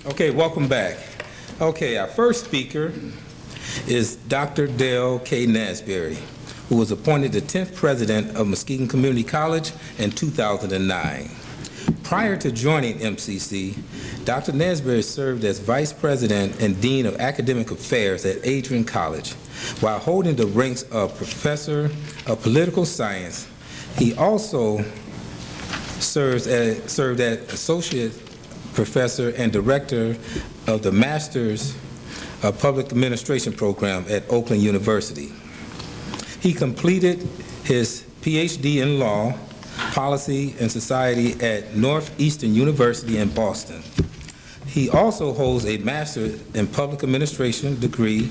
Okay, welcome back. Okay, our first speaker is Dr. Dale K. Nasberry, who was appointed the 10th president of Muskegon Community College in 2009. Prior to joining MCC, Dr. Nasberry served as vice president and dean of academic affairs at Adrian College, while holding the ranks of professor of political science. He also served as associate professor and director of the Master's of Public Administration program at Oakland University. He completed his PhD in law, policy, and society at Northeastern University in Boston. He also holds a Master's in Public Administration degree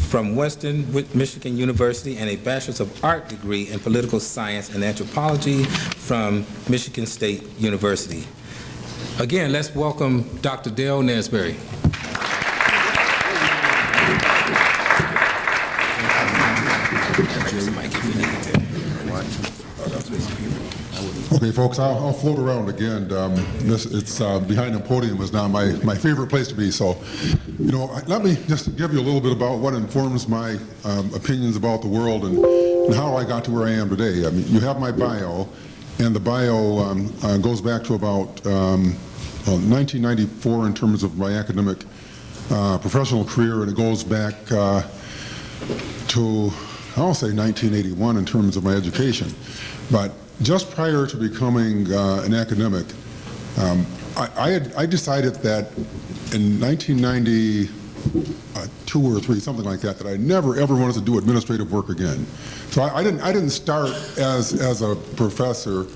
from Western Michigan University and a Bachelor's of Art degree in Political Science and Anthropology from Michigan State University. Again, let's welcome Dr. Dale Nasberry. Okay, folks, I'll float around again. It's behind the podium is now my favorite place to be. So, you know, let me just give you a little bit about what informs my opinions about the world and how I got to where I am today. I mean, you have my bio, and the bio goes back to about 1994 in terms of my academic professional career, and it goes back to, I'll say 1981 in terms of my education. But just prior to becoming an academic, I decided that in 1992 or 3, something like that, that I never ever wanted to do administrative work again. So I didn't start as a professor.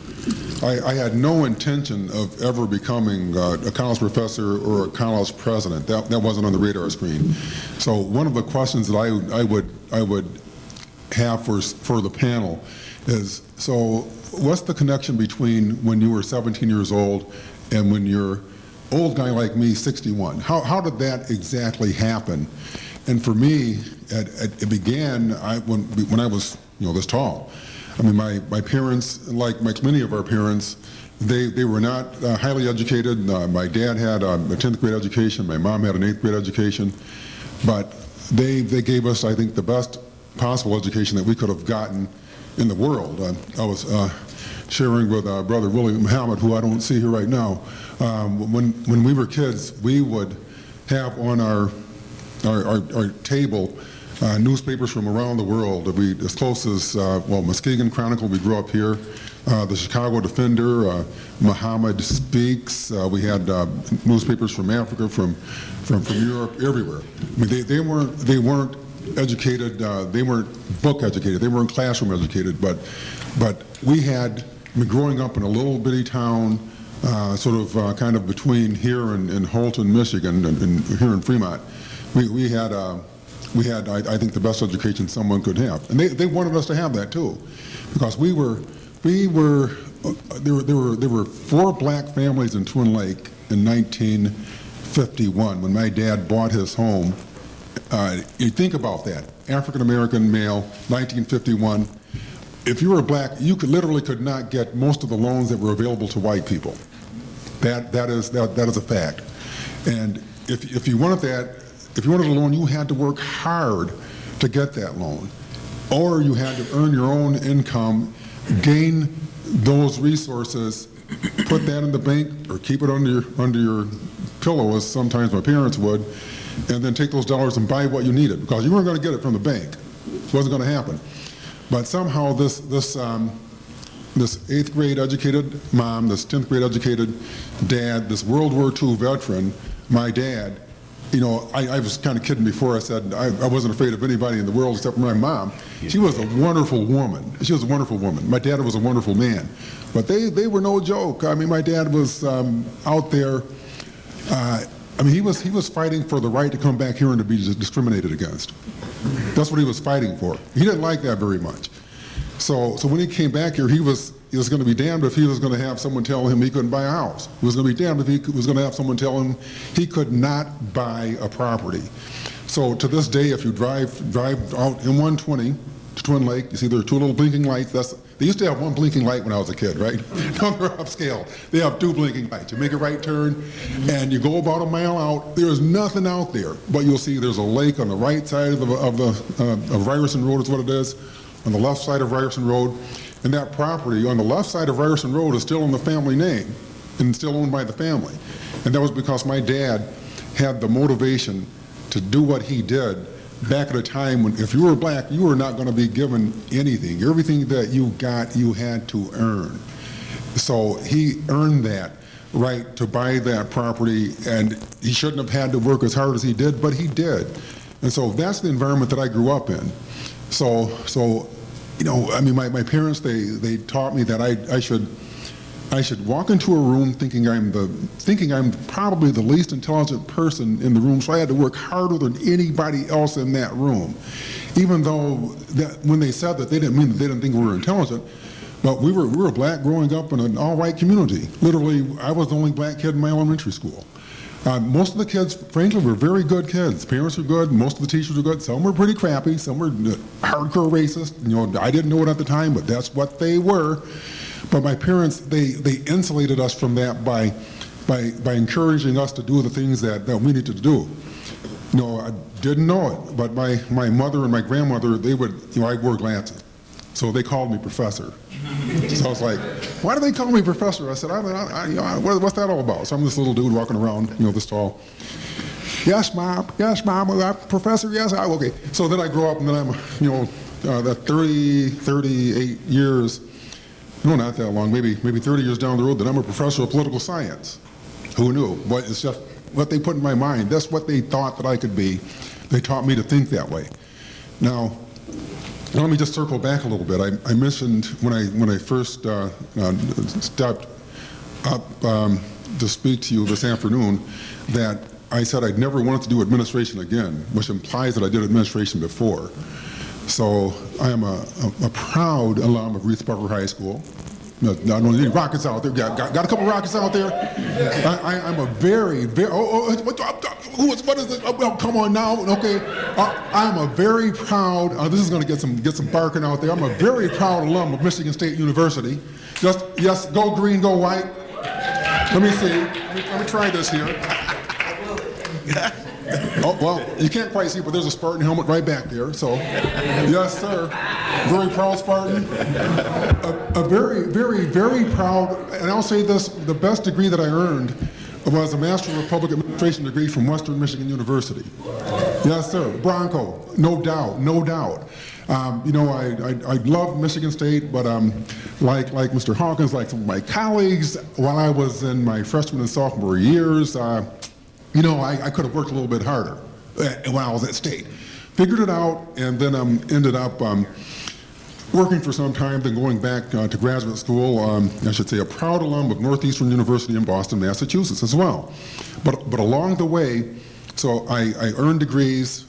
I had no intention of ever becoming a college professor or a college president. That wasn't on the radar screen. So one of the questions that I would have for the panel is, so what's the connection between when you were 17 years old and when you're old guy like me, 61? How did that exactly happen? And for me, it began when I was, you know, this tall. I mean, my parents, like many of our parents, they were not highly educated. My dad had a 10th grade education. My mom had an 8th grade education. But they gave us, I think, the best possible education that we could have gotten in the world. I was sharing with brother Willie Muhammad, who I don't see here right now. When we were kids, we would have on our table newspapers from around the world. We, as close as, well, Muskegon Chronicle, we grew up here, the Chicago Defender, Muhammad Speaks. We had newspapers from Africa, from Europe, everywhere. I mean, they weren't educated, they weren't book educated, they weren't classroom educated, but we had, I mean, growing up in a little bitty town, sort of kind of between here and Holton, Michigan, and here in Fremont, we had I think the best education someone could have, and they wanted us to have that too, because there were 4 black families in Twin Lake in 1951 when my dad bought his home. You think about that, African-American male, 1951. If you were black, you literally could not get most of the loans that were available to white people. That is a fact. And if you wanted a loan, you had to work hard to get that loan, or you had to earn your own income, gain those resources, put that in the bank, or keep it under your pillow, as sometimes my parents would, and then take those dollars and buy what you needed, because you weren't going to get it from the bank. It wasn't going to happen. But somehow this 8th grade educated mom, this 10th grade educated dad, this World War II veteran, my dad, you know, I was kind of kidding before. I said I wasn't afraid of anybody in the world except for my mom. She was a wonderful woman. She was a wonderful woman. My dad was a wonderful man. But they were no joke. I mean, my dad was out there. I mean, he was fighting for the right to come back here and to be discriminated against. That's what he was fighting for. He didn't like that very much. So when he came back here, he was going to be damned if he was going to have someone tell him he couldn't buy a house. He was going to be damned if he was going to have someone tell him he could not buy a property. So to this day, if you drive out in 120 Twin Lake. You see there are two little blinking lights. They used to have one blinking light when I was a kid, right? Now they're upscale. They have two blinking lights. You make a right turn, and you go about a mile out. There is nothing out there, but you'll see there's a lake on the right side of Ryerson Road is what it is, on the left side of Ryerson Road. And that property on the left side of Ryerson Road is still in the family name and still owned by the family. And that was because my dad had the motivation to do what he did back at a time when if you were black, you were not going to be given anything. Everything that you got, you had to earn. So he earned that right to buy that property, and he shouldn't have had to work as hard as he did, but he did. And so that's the environment that I grew up in. So you know, I mean, my parents, they taught me that I should walk into a room thinking I'm probably the least intelligent person in the room, so I had to work harder than anybody else in that room. Even though when they said that, they didn't mean that they didn't think we were intelligent, but we were black growing up in an all-white community. Literally, I was the only black kid in my elementary school. Most of the kids, frankly, were very good kids. Parents were good, most of the teachers were good. Some were pretty crappy, some were hardcore racist. You know, I didn't know it at the time, but that's what they were. But my parents, they insulated us from that by encouraging us to do the things that we needed to do. You know, I didn't know it, but my mother and my grandmother, they would, you know, I wore glasses. So they called me professor. So I was like, why do they call me professor? I said, you know, what's that all about? So I'm this little dude walking around, you know, this tall. Yes, mom, I'm professor, yes, okay. So then I grow up and then I'm, you know, that 38 years, no, not that long, maybe 30 years down the road, that I'm a professor of political science. Who knew? But it's just what they put in my mind. That's what they thought that I could be. They taught me to think that way. Now, let me just circle back a little bit. I mentioned when I first stepped up to speak to you this afternoon that I said I'd never wanted to do administration again, which implies that I did administration before. So I am a proud alum of Reese Parker High School. I don't need any rockets out there. Got a couple rockets out there. I'm a very what is this? Oh, come on now, okay. I'm a very proud. This is going to get some barking out there. I'm a very proud alum of Michigan State University. Just yes, go green, go white. Let me see. Let me try this here. Oh, well, you can't quite see, but there's a Spartan helmet right back there, so, yes, sir. Very proud Spartan. A very, very, very proud, and I'll say this, the best degree that I earned was a Master of Public Administration degree from Western Michigan University. Yes, sir. Bronco, no doubt, no doubt. You know, I love Michigan State, but like Mr. Hawkins, like some of my colleagues, while I was in my freshman and sophomore years, you know, I could have worked a little bit harder when I was at State. Figured it out, and then ended up working for some time, then going back to graduate school. I should say a proud alum of Northeastern University in Boston, Massachusetts as well. But along the way, so I earned degrees.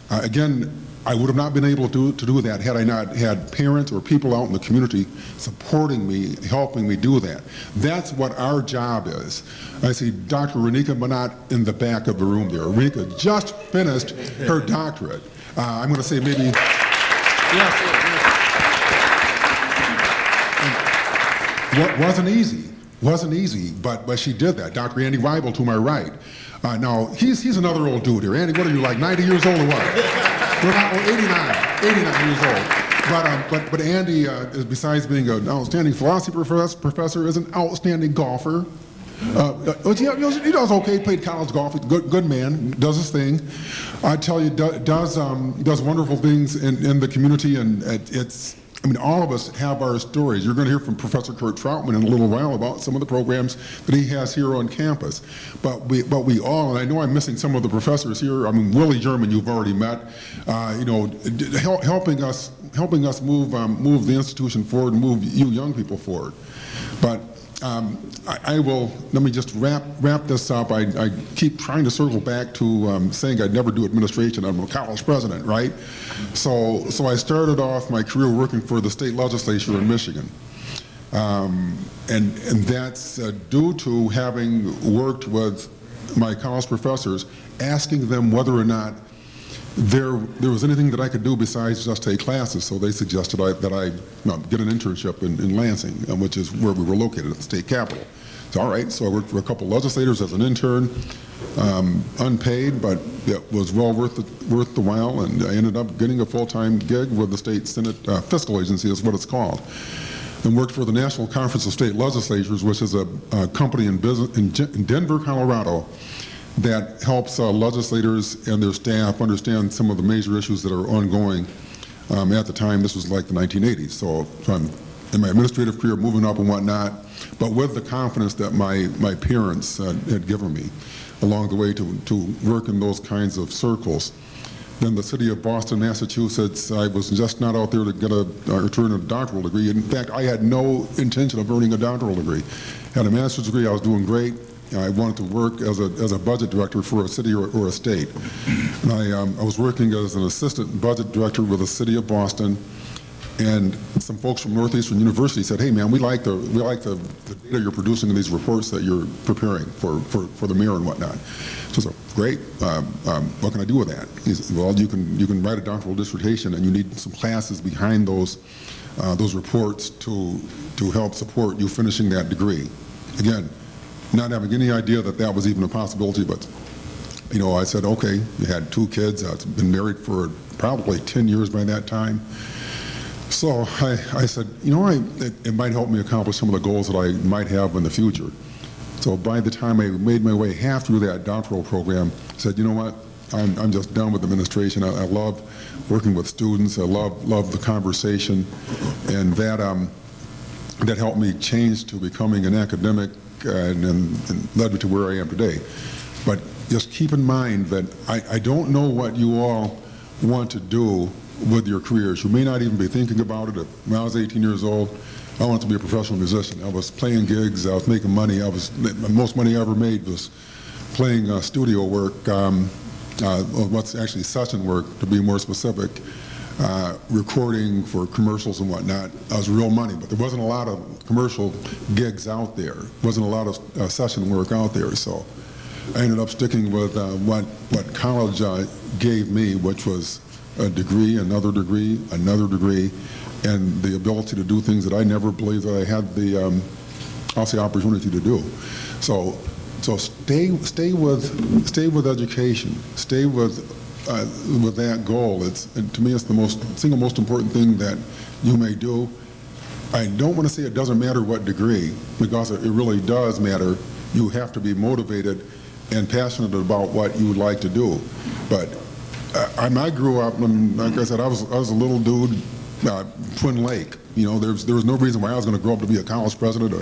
Again, I would have not been able to do that had I not had parents or people out in the community supporting me, helping me do that. That's what our job is. I see Dr. Renika Manat in the back of the room there. Renika just finished her doctorate. I'm going to say maybe, yes. Wasn't easy, but she did that. Dr. Andy Weibel to my right. Now, he's another old dude here. Andy, what are you, like 90 years old or what? We're not, 89 years old. But Andy, is, besides being an outstanding philosophy professor, is an outstanding golfer. He does okay, played college golf, he's a good man, does his thing. I tell you, does wonderful things in the community, and I mean, all of us have our stories. You're going to hear from Professor Kurt Troutman in a little while about some of the programs that he has here on campus. But we all, and I know I'm missing some of the professors here. I mean, Willie German, you've already met. You know, helping us move the institution forward and move you young people forward. But I will, let me just wrap this up. I keep trying to circle back to saying I'd never do administration. I'm a college president, right? So I started off my career working for the state legislature in Michigan. And that's due to having worked with my college professors, asking them whether or not there was anything that I could do besides just take classes, so they suggested that I get an internship in Lansing, which is where we were located, at the state capitol. So all right, so I worked for a couple legislators as an intern, unpaid, but it was well worth the while, and I ended up getting a full-time gig with the state Senate Fiscal Agency, is what it's called, and worked for the National Conference of State Legislatures, which is a company in Denver, Colorado, that helps legislators and their staff understand some of the major issues that are ongoing. At the time, this was like the 1980s, so I'm in my administrative career, moving up and whatnot, but with the confidence that my parents had given me along the way to work in those kinds of circles. Then the city of Boston, Massachusetts, I was just not out there to get or to earn a doctoral degree. In fact, I had no intention of earning a doctoral degree. Had a master's degree, I was doing great. I wanted to work as a budget director for a city or a state. And I was working as an assistant budget director with the city of Boston, and some folks from Northeastern University said, "Hey, man, we like the data you're producing in these reports that you're preparing for the mayor and whatnot." So I said, "Great. What can I do with that?" He said, "Well, you can write a doctoral dissertation, and you need some classes behind those reports to help support you finishing that degree." Again, not having any idea that was even a possibility, but I said, "Okay." We had 2 kids. I'd been married for probably 10 years by that time. So I said, it might help me accomplish some of the goals that I might have in the future. So by the time I made my way half through that doctoral program, I said, "You know what? I'm just done with administration. I love working with students. I love the conversation," and that helped me change to becoming an academic and led me to where I am today. But just keep in mind that I don't know what you all want to do with your careers. You may not even be thinking about it. When I was 18 years old, I wanted to be a professional musician. I was playing gigs, I was making money. The most money I ever made was playing studio work, what's actually session work, to be more specific, recording for commercials and whatnot. That was real money, but there wasn't a lot of commercial gigs out there. Wasn't a lot of session work out there, so I ended up sticking with what college gave me, which was a degree, another degree, and the ability to do things that I never believed that I had the opportunity to do. So stay with education. Stay with that goal. To me, it's the single most important thing that you may do. I don't want to say it doesn't matter what degree, because it really does matter. You have to be motivated and passionate about what you would like to do. But I grew up, and like I said, I was a little dude, Twin Lake. There was no reason why I was going to grow up to be a college president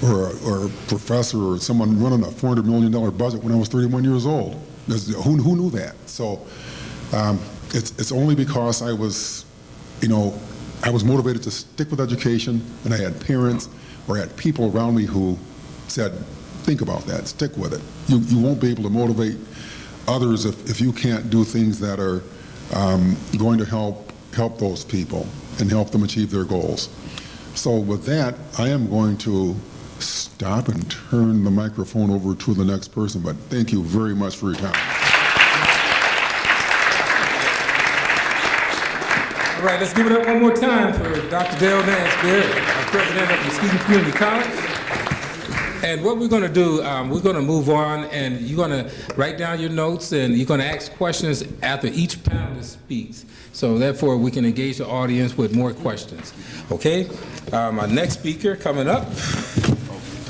or a professor or someone running a $400 million budget when I was 31 years old. Who knew that? So it's only because I was motivated to stick with education, and I had parents or had people around me who said, "Think about that, stick with it." You won't be able to motivate others if you can't do things that are going to help those people and help them achieve their goals. So with that, I am going to stop and turn the microphone over to the next person, but thank you very much for your time. All right, let's give it up one more time for Dr. Dale Nasberry, president of Muskegon Community College. And what we're going to do, we're going to move on, and you're going to write down your notes, and you're going to ask questions after each panelist speaks. So therefore, we can engage the audience with more questions. Okay? Our next speaker coming up.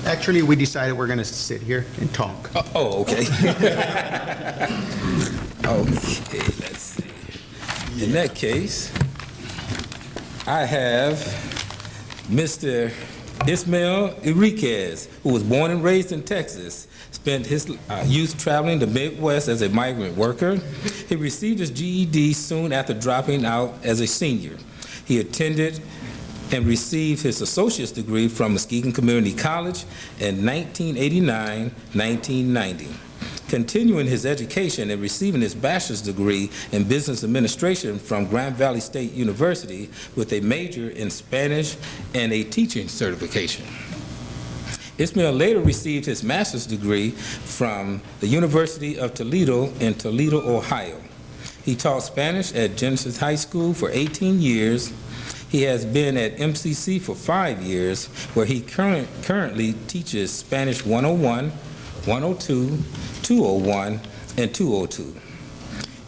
Actually, we decided we're going to sit here and talk. Okay. Okay, let's see. In that case, I have Mr. Ismael Enriquez, who was born and raised in Texas, spent his youth traveling the Midwest as a migrant worker. He received his GED soon after dropping out as a senior. He attended and received his associate's degree from Muskegon Community College in 1989-1990. Continuing his education and receiving his bachelor's degree in business administration from Grand Valley State University with a major in Spanish and a teaching certification. Ismael later received his master's degree from the University of Toledo in Toledo, Ohio. He taught Spanish at Genesis High School for 18 years. He has been at MCC for 5 years, where he currently teaches Spanish 101, 102, 201, and 202.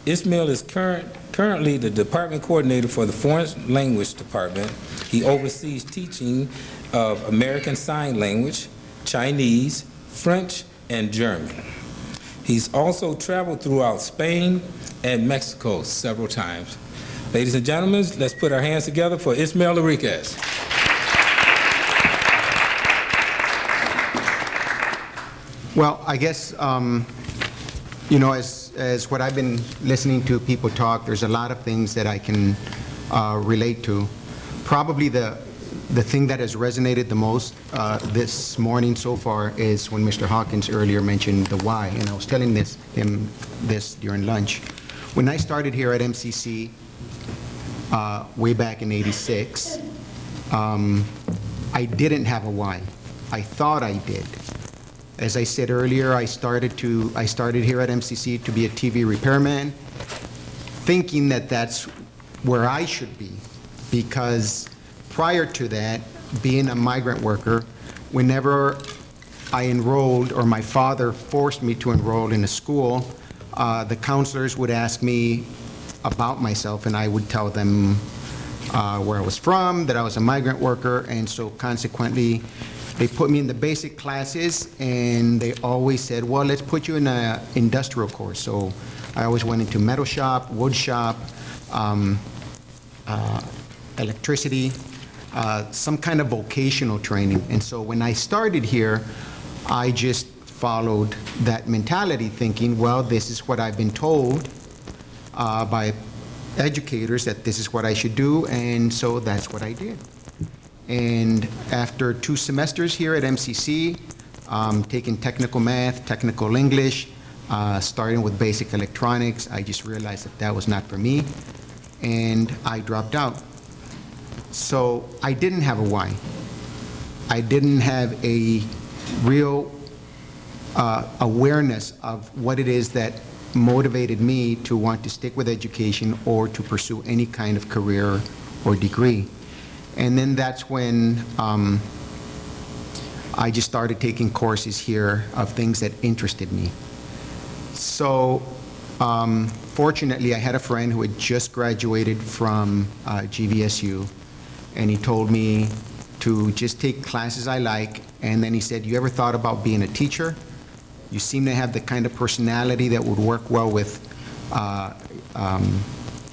Ismail is currently the department coordinator for the Foreign Language Department. He oversees teaching of American Sign Language, Chinese, French, and German. He's also traveled throughout Spain and Mexico several times. Ladies and gentlemen, let's put our hands together for Ismail Enriquez. Well, I guess, you know, as what I've been listening to people talk, there's a lot of things that I can relate to. Probably the thing that has resonated the most this morning so far is when Mr. Hawkins earlier mentioned the why, and I was telling him this during lunch. When I started here at MCC way back in '86, I didn't have a why. I thought I did. As I said earlier, I started here at MCC to be a TV repairman, thinking that that's where I should be, because prior to that, being a migrant worker, whenever I enrolled, or my father forced me to enroll in a school, the counselors would ask me about myself, and I would tell them where I was from, that I was a migrant worker, and so consequently, they put me in the basic classes, and they always said, well, let's put you in an industrial course. So I always went into metal shop, wood shop, electricity, some kind of vocational training. And so when I started here, I just followed that mentality, thinking, well, this is what I've been told by educators, that this is what I should do, and so that's what I did. And after 2 semesters here at MCC, taking technical math, technical English, starting with basic electronics, I just realized that that was not for me, and I dropped out. So I didn't have a why. I didn't have a real awareness of what it is that motivated me to want to stick with education or to pursue any kind of career or degree. And then that's when I just started taking courses here of things that interested me. So fortunately, I had a friend who had just graduated from GVSU, and he told me to just take classes I like, and then he said, you ever thought about being a teacher? You seem to have the kind of personality that would work well with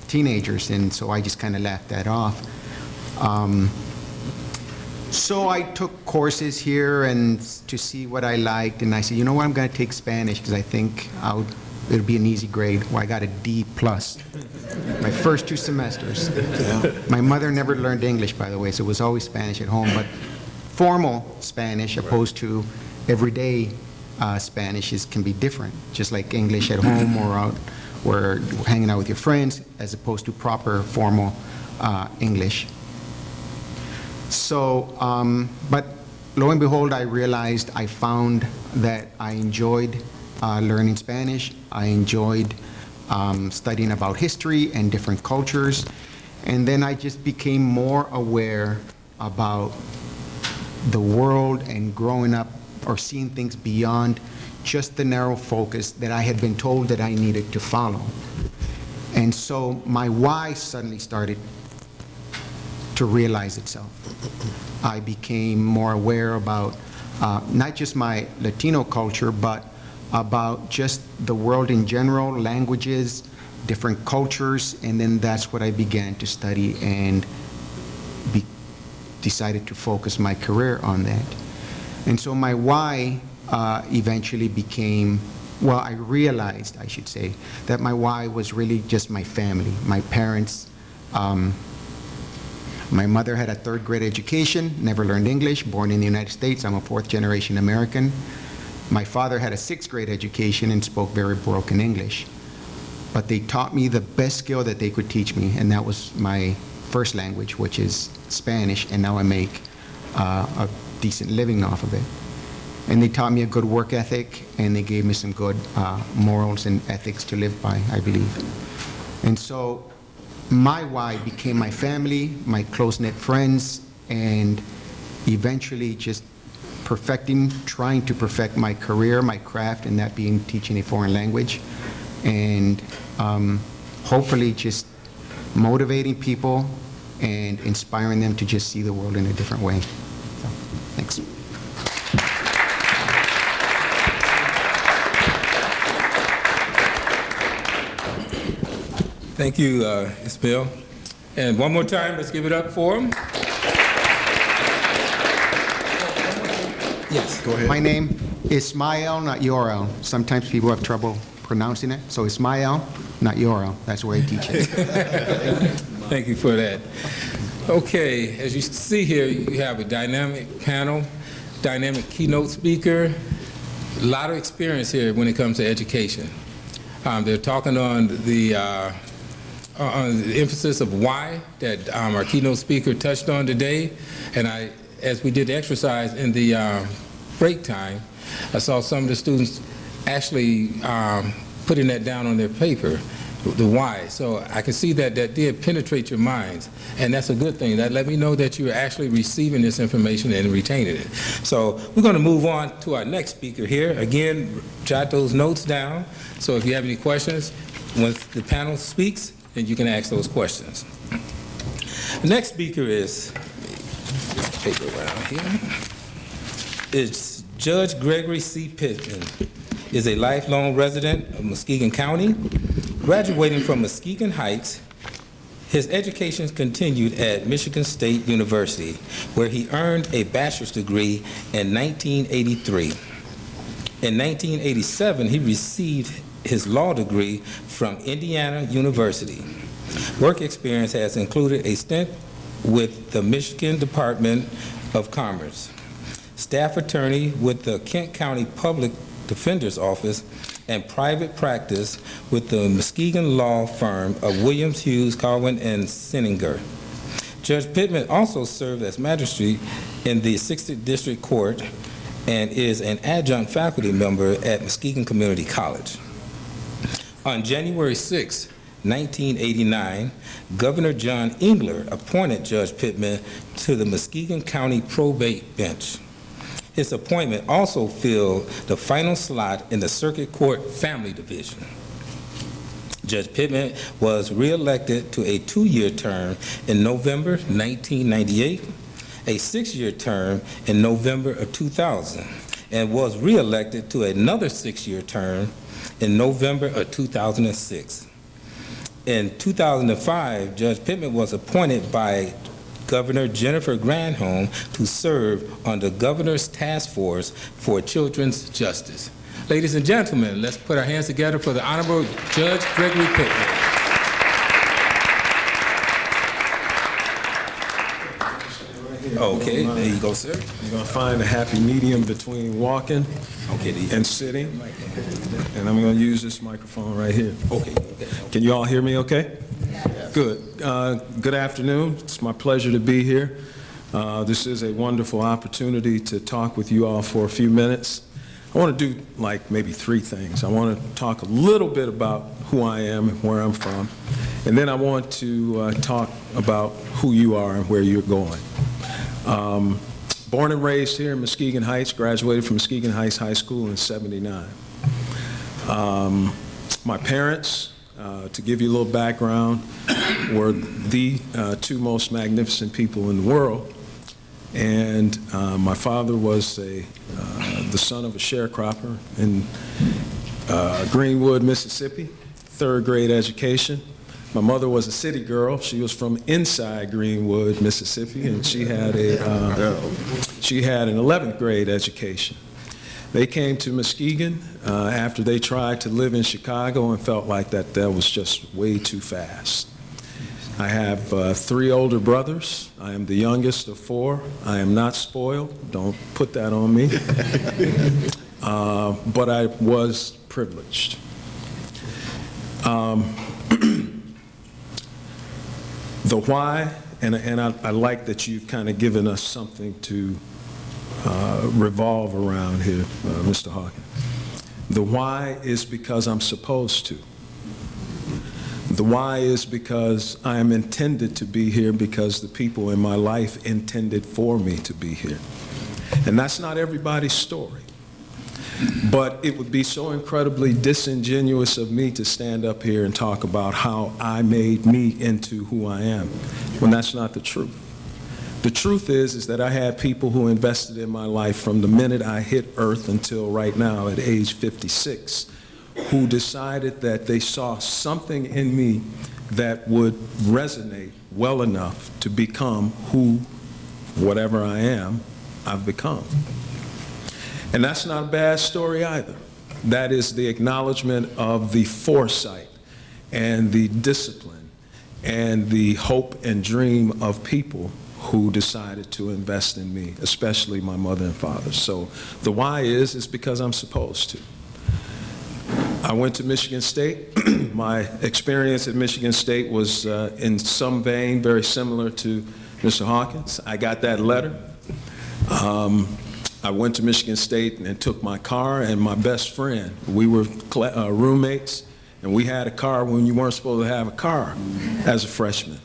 teenagers, and so I just kind of laughed that off. So I took courses here and to see what I liked, and I said, you know what, I'm going to take Spanish because I think it'll be an easy grade. Well, I got a D+, my first 2 semesters. My mother never learned English, by the way, so it was always Spanish at home, but formal Spanish opposed to everyday Spanish can be different, just like English at home or out or hanging out with your friends, as opposed to proper formal English. So, but lo and behold, I realized I found that I enjoyed learning Spanish. I enjoyed studying about history and different cultures. And then I just became more aware about the world and growing up or seeing things beyond just the narrow focus that I had been told that I needed to follow. And so my why suddenly started to realize itself. I became more aware about not just my Latino culture, but about just the world in general, languages, different cultures, and then that's what I began to study and decided to focus my career on that. And so my why eventually became, well, I realized, I should say, that my why was really just my family, my parents. My mother had a 3rd grade education, never learned English, born in the United States. I'm a 4th generation American. My father had a 6th grade education and spoke very broken English. But they taught me the best skill that they could teach me, and that was my first language, which is Spanish, and now I make a decent living off of it. And they taught me a good work ethic, and they gave me some good morals and ethics to live by, I believe. And so my why became my family, my close-knit friends, and eventually just trying to perfect my career, my craft, and that being teaching a foreign language. And hopefully just motivating people and inspiring them to just see the world in a different way. So, thanks. Thank you, Ismail. And one more time, let's give it up for him. Yes, go ahead. My name is Ismael, not Yorel. Sometimes people have trouble pronouncing it, so Ismael, not Yorel. That's where I teach it. Thank you for that. Okay, as you see here, you have a dynamic panel, dynamic keynote speaker, a lot of experience here when it comes to education. They're talking on the emphasis of why that our keynote speaker touched on today, and as we did the exercise in the break time, I saw some of the students actually putting that down on their paper, the why. So I can see that that did penetrate your minds, and that's a good thing. That let me know that you're actually receiving this information and retaining it. So we're going to move on to our next speaker here. Again, jot those notes down, so if you have any questions, once the panel speaks, then you can ask those questions. The next speaker is, paper around here, is Judge Gregory C. Pittman. Is a lifelong resident of Muskegon County, graduating from Muskegon Heights. His education continued at Michigan State University, where he earned a bachelor's degree in 1983. In 1987, he received his law degree from Indiana University. Work experience has included a stint with the Michigan Department of Commerce, staff attorney with the Kent County Public Defender's Office, and private practice with the Muskegon law firm of Williams, Hughes, Carwin, and Sinninger. Judge Pittman also served as magistrate in the 6th District Court and is an adjunct faculty member at Muskegon Community College. On January 6, 1989, Governor John Engler appointed Judge Pittman to the Muskegon County Probate Bench. His appointment also filled the final slot in the Circuit Court Family Division. Judge Pittman was re-elected to a 2-year term in November 1998, a 6-year term in November of 2000, and was re-elected to another 6-year term in November of 2006. In 2005, Judge Pittman was appointed by Governor Jennifer Granholm to serve on the Governor's Task Force for Children's Justice. Ladies and gentlemen, let's put our hands together for the Honorable Judge Gregory Pittman. Okay, there you go, sir. You're going to find a happy medium between walking and sitting. And I'm going to use this microphone right here. Okay. Can you all hear me okay? Good. Good afternoon. It's my pleasure to be here. This is a wonderful opportunity to talk with you all for a few minutes. I want to do like maybe 3 things. I want to talk a little bit about who I am and where I'm from. And then I want to talk about who you are and where you're going. Born and raised here in Muskegon Heights, graduated from Muskegon Heights High School in '79. My parents, to give you a little background, were the 2 most magnificent people in the world. And my father was the son of a sharecropper in Greenwood, Mississippi, 3rd grade education. My mother was a city girl. She was from inside Greenwood, Mississippi, and she had an 11th grade education. They came to Muskegon after they tried to live in Chicago and felt like that was just way too fast. I have 3 older brothers. I am the youngest of 4. I am not spoiled. Don't put that on me. But I was privileged. The why, and I like that you've kind of given us something to revolve around here, Mr. Hawkins. The why is because I'm supposed to. The why is because I am intended to be here because the people in my life intended for me to be here. And that's not everybody's story. But it would be so incredibly disingenuous of me to stand up here and talk about how I made me into who I am, when that's not the truth. The truth is that I had people who invested in my life from the minute I hit earth until right now at age 56, who decided that they saw something in me that would resonate well enough to become who, whatever I am, I've become. And that's not a bad story either. That is the acknowledgement of the foresight and the discipline and the hope and dream of people who decided to invest in me, especially my mother and father. So the why is because I'm supposed to. I went to Michigan State. My experience at Michigan State was in some vein very similar to Mr. Hawkins. I got that letter. I went to Michigan State and took my car and my best friend. We were roommates, and we had a car when you weren't supposed to have a car as a freshman.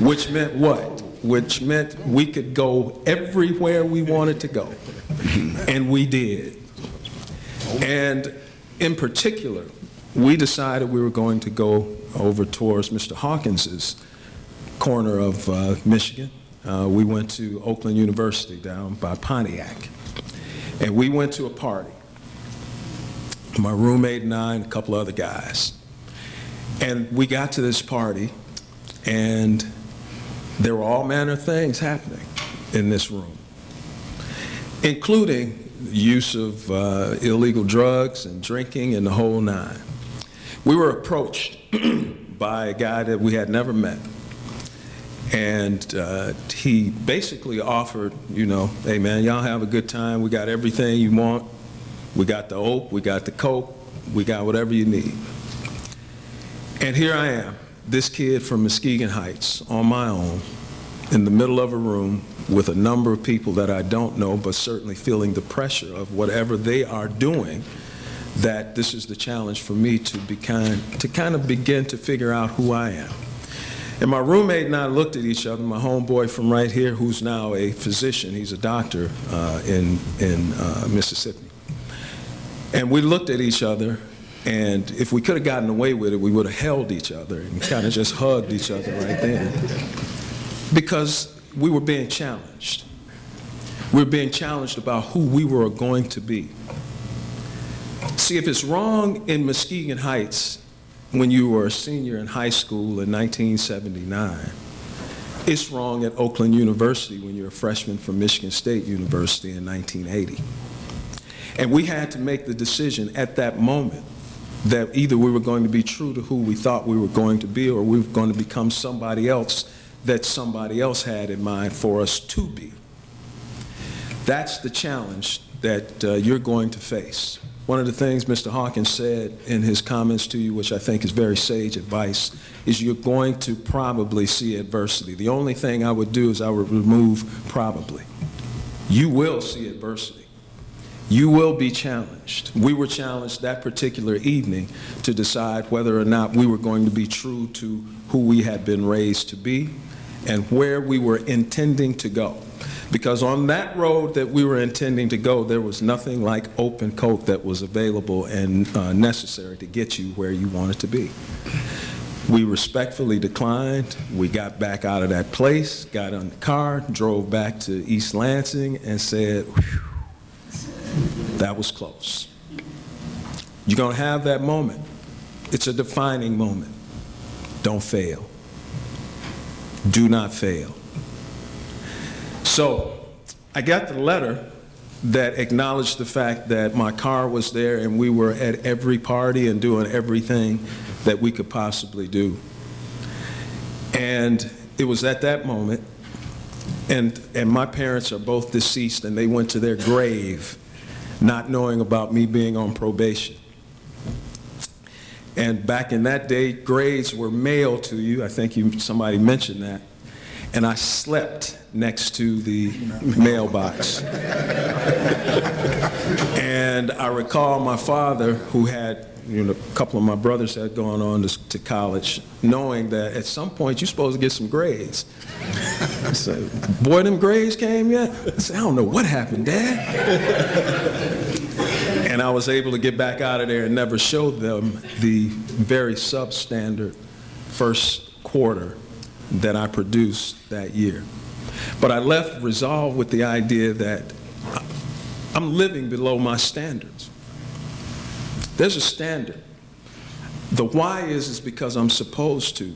Which meant what? Which meant we could go everywhere we wanted to go, and we did. And in particular, we decided we were going to go over towards Mr. Hawkins's corner of Michigan. We went to Oakland University down by Pontiac. And we went to a party, my roommate and I and a couple other guys. And we got to this party, and there were all manner of things happening in this room, including the use of illegal drugs and drinking and the whole nine. We were approached by a guy that we had never met. And he basically offered, you know, hey man, y'all have a good time. We got everything you want. We got the oak, we got the coke, we got whatever you need. And here I am, this kid from Muskegon Heights, on my own, in the middle of a room with a number of people that I don't know, but certainly feeling the pressure of whatever they are doing, that this is the challenge for me to kind of begin to figure out who I am. And my roommate and I looked at each other, my homeboy from right here, who's now a physician, he's a doctor in Mississippi. And we looked at each other, and if we could have gotten away with it, we would have held each other and kind of just hugged each other right then. Because we were being challenged. We were being challenged about who we were going to be. See, if it's wrong in Muskegon Heights when you were a senior in high school in 1979, it's wrong at Oakland University when you're a freshman from Michigan State University in 1980. And we had to make the decision at that moment that either we were going to be true to who we thought we were going to be, or we were going to become somebody else that somebody else had in mind for us to be. That's the challenge that you're going to face. One of the things Mr. Hawkins said in his comments to you, which I think is very sage advice, is you're going to probably see adversity. The only thing I would do is I would remove probably. You will see adversity. You will be challenged. We were challenged that particular evening to decide whether or not we were going to be true to who we had been raised to be and where we were intending to go. Because on that road that we were intending to go, there was nothing like open coke that was available and necessary to get you where you wanted to be. We respectfully declined. We got back out of that place, got in the car, drove back to East Lansing, and said, whew, that was close. You're going to have that moment. It's a defining moment. Don't fail. Do not fail. So I got the letter that acknowledged the fact that my car was there and we were at every party and doing everything that we could possibly do. And it was at that moment, and my parents are both deceased, and they went to their grave not knowing about me being on probation. And back in that day, grades were mailed to you. I think somebody mentioned that. and I slept next to the mailbox. And I recall my father, who had, a couple of my brothers had gone on to college, knowing that at some point you're supposed to get some grades. I said, boy, them grades came yet? I said, I don't know what happened, Dad. And I was able to get back out of there and never showed them the very substandard first quarter that I produced that year. But I left resolved with the idea that I'm living below my standards. There's a standard. The why is because I'm supposed to.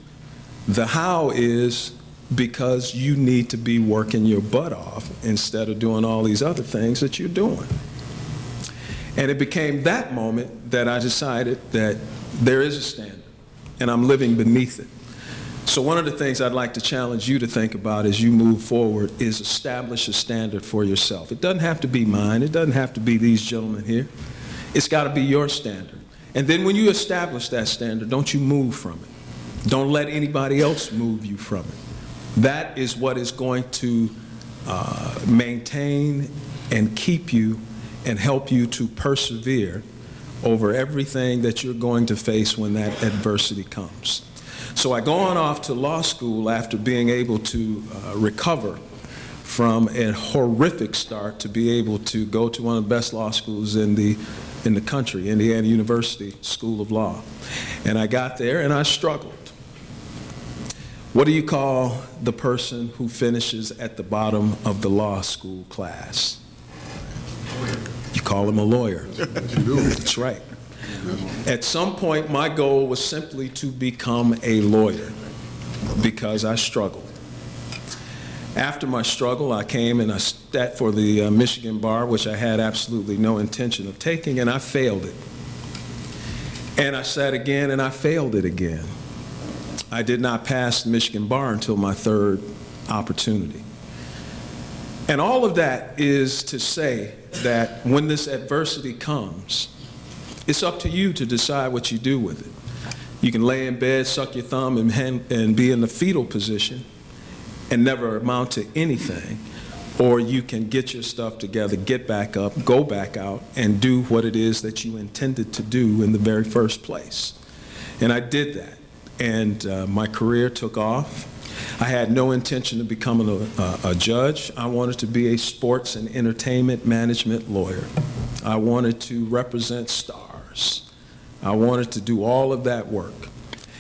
The how is because you need to be working your butt off instead of doing all these other things that you're doing. And it became that moment that I decided that there is a standard, and I'm living beneath it. So one of the things I'd like to challenge you to think about as you move forward is establish a standard for yourself. It doesn't have to be mine. It doesn't have to be these gentlemen here. It's got to be your standard. And then when you establish that standard, don't you move from it. Don't let anybody else move you from it. That is what is going to maintain and keep you and help you to persevere over everything that you're going to face when that adversity comes. So I go on off to law school after being able to recover from a horrific start to be able to go to one of the best law schools in the country, Indiana University School of Law. And I got there and I struggled. What do you call the person who finishes at the bottom of the law school class? You call him a lawyer. That's right. At some point, my goal was simply to become a lawyer because I struggled. After my struggle, I came and I sat for the Michigan bar, which I had absolutely no intention of taking, and I failed it. And I sat again and I failed it again. I did not pass the Michigan bar until my third opportunity. And all of that is to say that when this adversity comes, it's up to you to decide what you do with it. You can lay in bed, suck your thumb, and be in the fetal position and never amount to anything, or you can get your stuff together, get back up, go back out, and do what it is that you intended to do in the very first place. And I did that, and my career took off. I had no intention of becoming a judge. I wanted to be a sports and entertainment management lawyer. I wanted to represent stars. I wanted to do all of that work.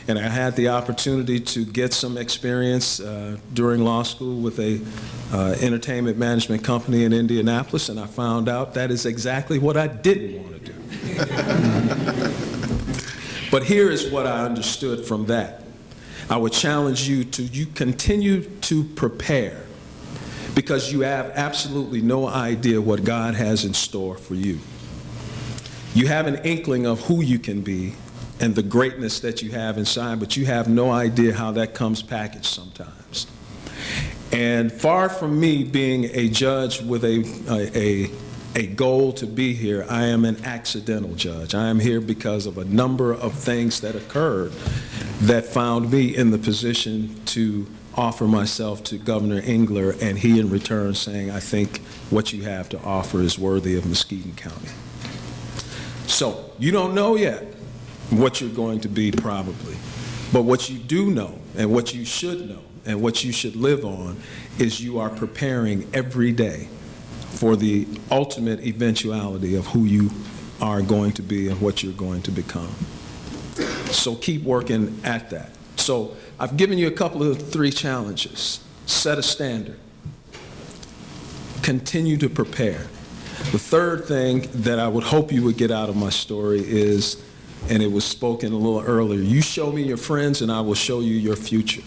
And I had the opportunity to get some experience during law school with a entertainment management company in Indianapolis, and I found out that is exactly what I didn't want to do. But here is what I understood from that. I would challenge you to continue to prepare, because you have absolutely no idea what God has in store for you. You have an inkling of who you can be and the greatness that you have inside, but you have no idea how that comes packaged sometimes. And far from me being a judge with a goal to be here, I am an accidental judge. I am here because of a number of things that occurred that found me in the position to offer myself to Governor Engler, and he in return saying, I think what you have to offer is worthy of Muskegon County. So you don't know yet what you're going to be probably, but what you do know and what you should know and what you should live on is you are preparing every day for the ultimate eventuality of who you are going to be and what you're going to become. So keep working at that. So I've given you a couple of 3 challenges. Set a standard. Continue to prepare. The third thing that I would hope you would get out of my story is, and it was spoken a little earlier, you show me your friends and I will show you your future.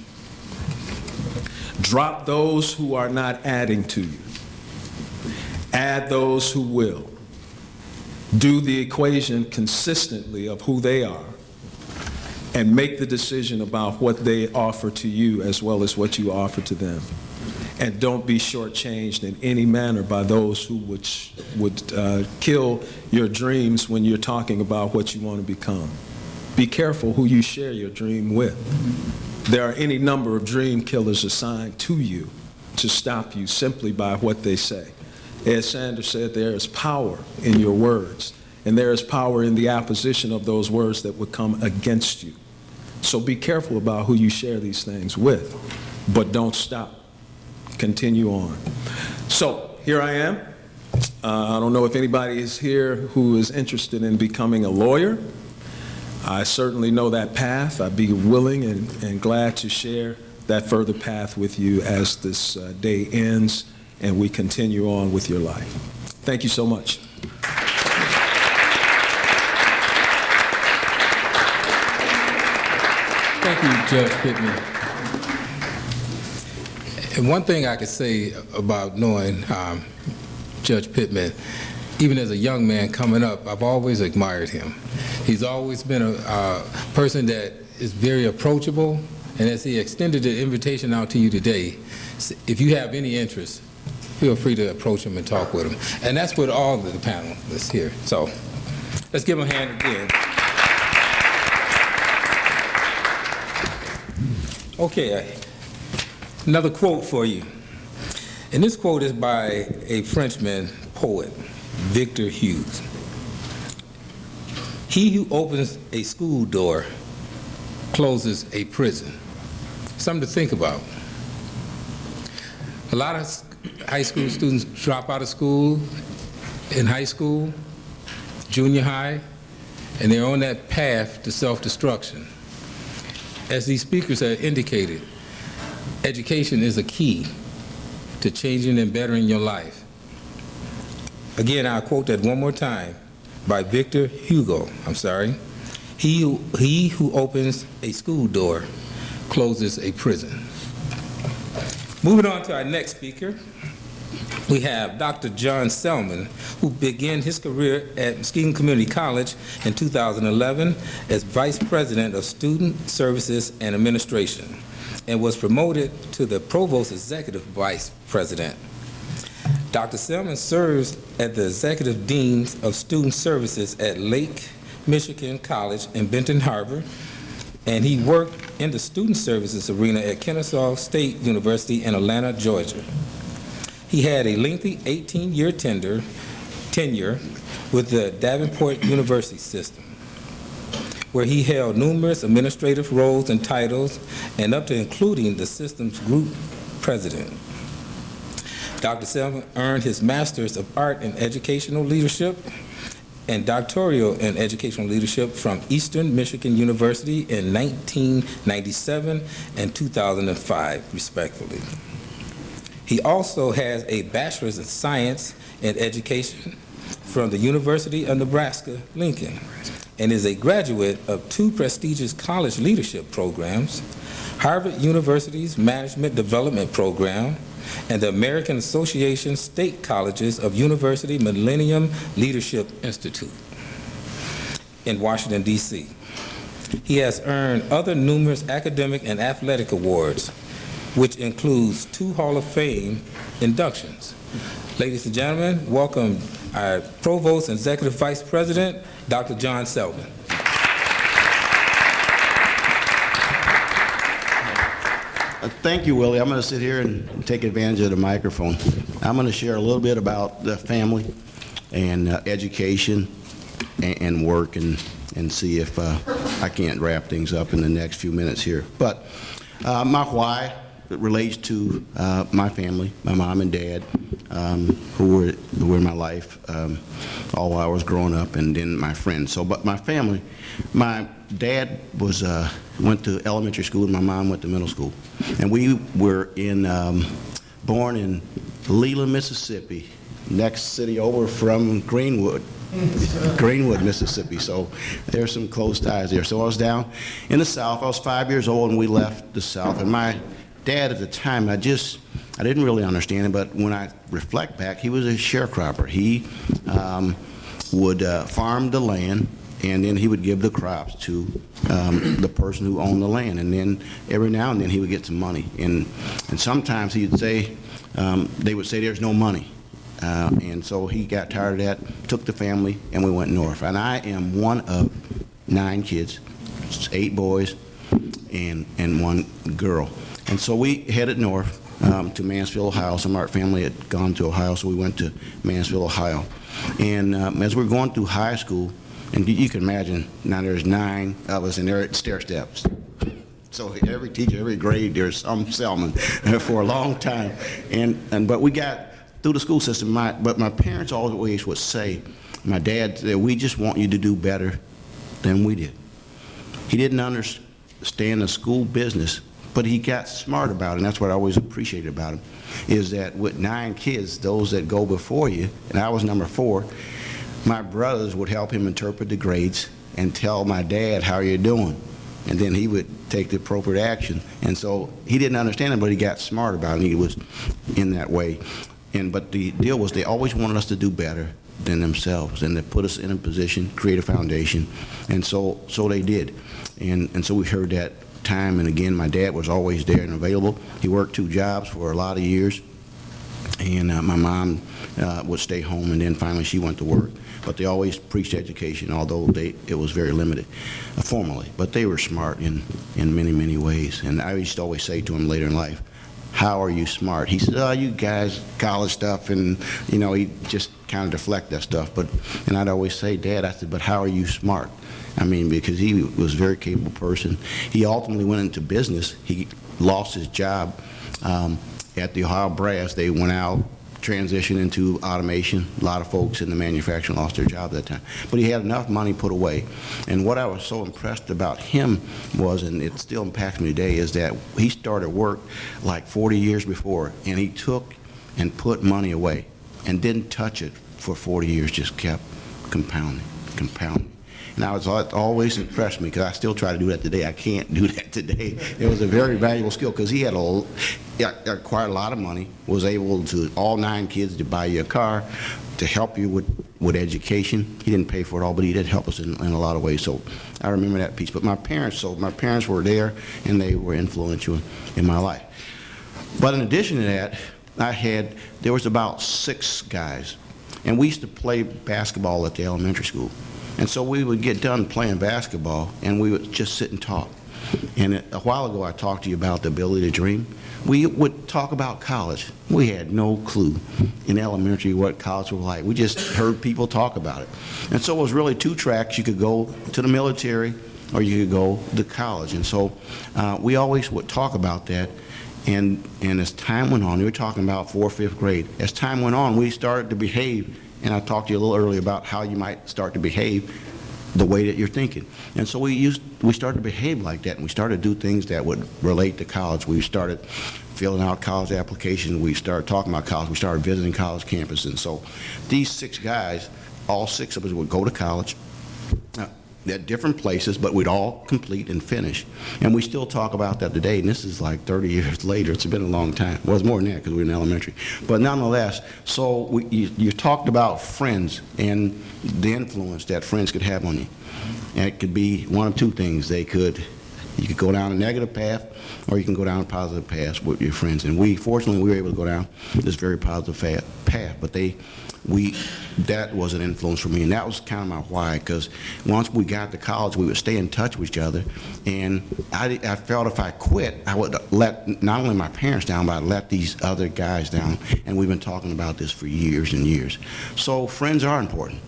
Drop those who are not adding to you. Add those who will. Do the equation consistently of who they are, and make the decision about what they offer to you as well as what you offer to them. And don't be shortchanged in any manner by those who would kill your dreams when you're talking about what you want to become. Be careful who you share your dream with. There are any number of dream killers assigned to you to stop you simply by what they say. Ed Sanders said there is power in your words, and there is power in the opposition of those words that would come against you. So be careful about who you share these things with, but don't stop. Continue on. So here I am. I don't know if anybody is here who is interested in becoming a lawyer. I certainly know that path. I'd be willing and glad to share that further path with you as this day ends and we continue on with your life. Thank you so much. Thank you, Judge Pittman. And one thing I could say about knowing Judge Pittman, even as a young man coming up, I've always admired him. He's always been a person that is very approachable, and as he extended the invitation out to you today, if you have any interest, feel free to approach him and talk with him. And that's with all of the panelists here. So let's give him a hand again. Okay, another quote for you. And this quote is by a Frenchman poet, Victor Hugo. He who opens a school door closes a prison. Something to think about. A lot of high school students drop out of school in high school, junior high, and they're on that path to self-destruction. As these speakers have indicated, education is a key to changing and bettering your life. Again, I'll quote that one more time by Victor Hugo. He who opens a school door closes a prison. Moving on to our next speaker, we have Dr. John Selmon, who began his career at Muskegon Community College in 2011 as Vice President of Student Services and Administration, and was promoted to the Provost Executive Vice President. Dr. Selmon serves as the Executive Dean of Student Services at Lake Michigan College in Benton Harbor, and he worked in the student services arena at Kennesaw State University in Atlanta, Georgia. He had a lengthy 18-year tenure with the Davenport University system, where he held numerous administrative roles and titles, and up to including the system's group president. Dr. Selmon earned his Master's of Art in Educational Leadership and doctoral in Educational Leadership from Eastern Michigan University in 1997 and 2005, respectively. He also has a Bachelor's in Science and Education from the University of Nebraska-Lincoln and is a graduate of 2 prestigious college leadership programs, Harvard University's Management Development Program, and the American Association State Colleges of University Millennium Leadership Institute in Washington, D.C. He has earned other numerous academic and athletic awards, which includes 2 Hall of Fame inductions. Ladies and gentlemen, welcome our Provost and Executive Vice President, Dr. John Selmon. Thank you, Willie. I'm going to sit here and take advantage of the microphone. I'm going to share a little bit about the family and education and work and see if I can't wrap things up in the next few minutes here. But my why relates to my family, my mom and dad, who were in my life all while I was growing up, and then my friends. So, but my family, my dad was went to elementary school and my mom went to middle school, and we were born in Leland, Mississippi, next city over from Greenwood, Mississippi. So there's some close ties there. So I was down in the South. I was 5 years old and we left the South, and my dad at the time, I didn't really understand it, but when I reflect back, he was a sharecropper. He would farm the land, and then he would give the crops to the person who owned the land, and then every now and then he would get some money. And sometimes he would say, they would say there's no money. And so he got tired of that, took the family, and we went north. And I am one of 9 kids, 8 boys. and one girl. And so we headed north to Mansfield, Ohio. Some of our family had gone to Ohio, so we went to Mansfield, Ohio. And as we were going through high school, and you can imagine, now there's 9 of us, and they're at stair steps. So every teacher, every grade, there's some Selmon for a long time. But we got through the school system. But my parents always would say, my dad said, we just want you to do better than we did. He didn't understand the school business, but he got smart about it, and that's what I always appreciated about him, is that with 9 kids, those that go before you, and I was number 4, my brothers would help him interpret the grades and tell my dad how you're doing, and then he would take the appropriate action. And so he didn't understand it, but he got smart about it, and he was in that way. But the deal was they always wanted us to do better than themselves, and they put us in a position, create a foundation, and so they did. And so we heard that time and again. My dad was always there and available. He worked 2 jobs for a lot of years, and my mom would stay home, and then finally she went to work. But they always preached education, although it was very limited formally. But they were smart in many, many ways. And I used to always say to him later in life, how are you smart? He said, oh, you guys, college stuff, and he just kind of deflect that stuff. And I'd always say, Dad, I said, but how are you smart? I mean, because he was a very capable person. He ultimately went into business. He lost his job at the Ohio Brass. They went out, transitioned into automation. A lot of folks in the manufacturing lost their job at that time. But he had enough money put away. And what I was so impressed about him was, and it still impacts me today, is that he started work like 40 years before, and he took and put money away and didn't touch it for 40 years, just kept compounding. And it always impressed me, because I still try to do that today. I can't do that today. It was a very valuable skill, because he had acquired a lot of money, was able to, all 9 kids, to buy you a car, to help you with education. He didn't pay for it all, but he did help us in a lot of ways. So I remember that piece. But my parents were there, and they were influential in my life. But in addition to that, there was about 6 guys, and we used to play basketball at the elementary school. And so we would get done playing basketball, and we would just sit and talk. And a while ago, I talked to you about the ability to dream. We would talk about college. We had no clue in elementary what college was like. We just heard people talk about it. And so it was really 2 tracks. You could go to the military, or you could go to college. And so we always would talk about that. And as time went on, we were talking about 4th, 5th grade. As time went on, we started to behave. And I talked to you a little earlier about how you might start to behave the way that you're thinking. And so we started to behave like that, and we started to do things that would relate to college. We started filling out college applications. We started talking about college. We started visiting college campuses. And so these 6 guys, all 6 of us would go to college at different places, but we'd all complete and finish. And we still talk about that today, and this is like 30 years later. It's been a long time. Well, it's more than that, because we were in elementary. But nonetheless, so you talked about friends and the influence that friends could have on you. And it could be one of 2 things. You could go down a negative path, or you can go down a positive path with your friends. And fortunately, we were able to go down this very positive path. But that was an influence for me, and that was kind of my why, because once we got to college, we would stay in touch with each other, and I felt if I quit, I would let not only my parents down, but I'd let these other guys down, and we've been talking about this for years and years. So friends are important,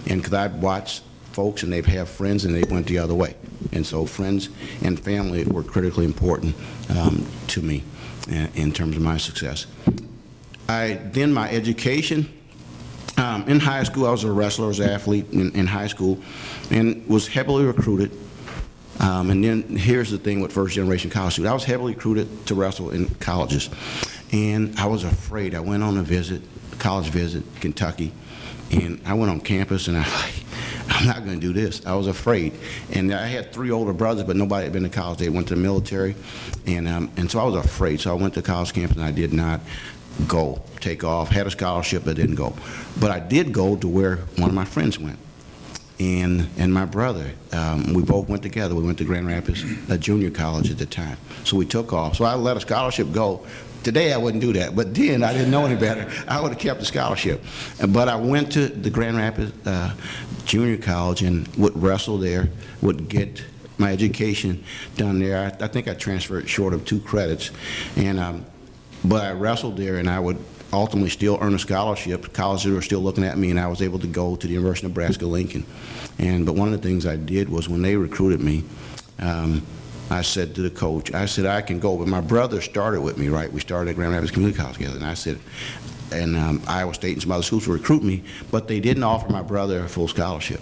and because I've watched folks, and they've had friends, and they went the other way, and so friends and family were critically important to me in terms of my success. Then my education. In high school, I was a wrestler, I was an athlete in high school, and was heavily recruited. And then here's the thing with first-generation college students. I was heavily recruited to wrestle in colleges, and I was afraid. I went on a college visit, Kentucky, and I went on campus, and I'm not going to do this. I was afraid. And I had 3 older brothers, but nobody had been to college. They went to the military, and so I was afraid. So I went to college campus, and I did not take off, had a scholarship, but didn't go. But I did go to where one of my friends went, and my brother. We both went together. We went to Grand Rapids, a junior college at the time. So we took off. So I let a scholarship go. Today I wouldn't do that, but then I didn't know any better. I would have kept the scholarship. But I went to the Grand Rapids Junior College and would wrestle there, would get my education done there. I think I transferred short of 2 credits, and but I wrestled there, and I would ultimately still earn a scholarship. Colleges were still looking at me, and I was able to go to the University of Nebraska-Lincoln. But one of the things I did was when they recruited me, I said to the coach, I said, I can go, but my brother started with me, right? We started at Grand Rapids Community College together, and I said, and Iowa State and some other schools would recruit me, but they didn't offer my brother a full scholarship.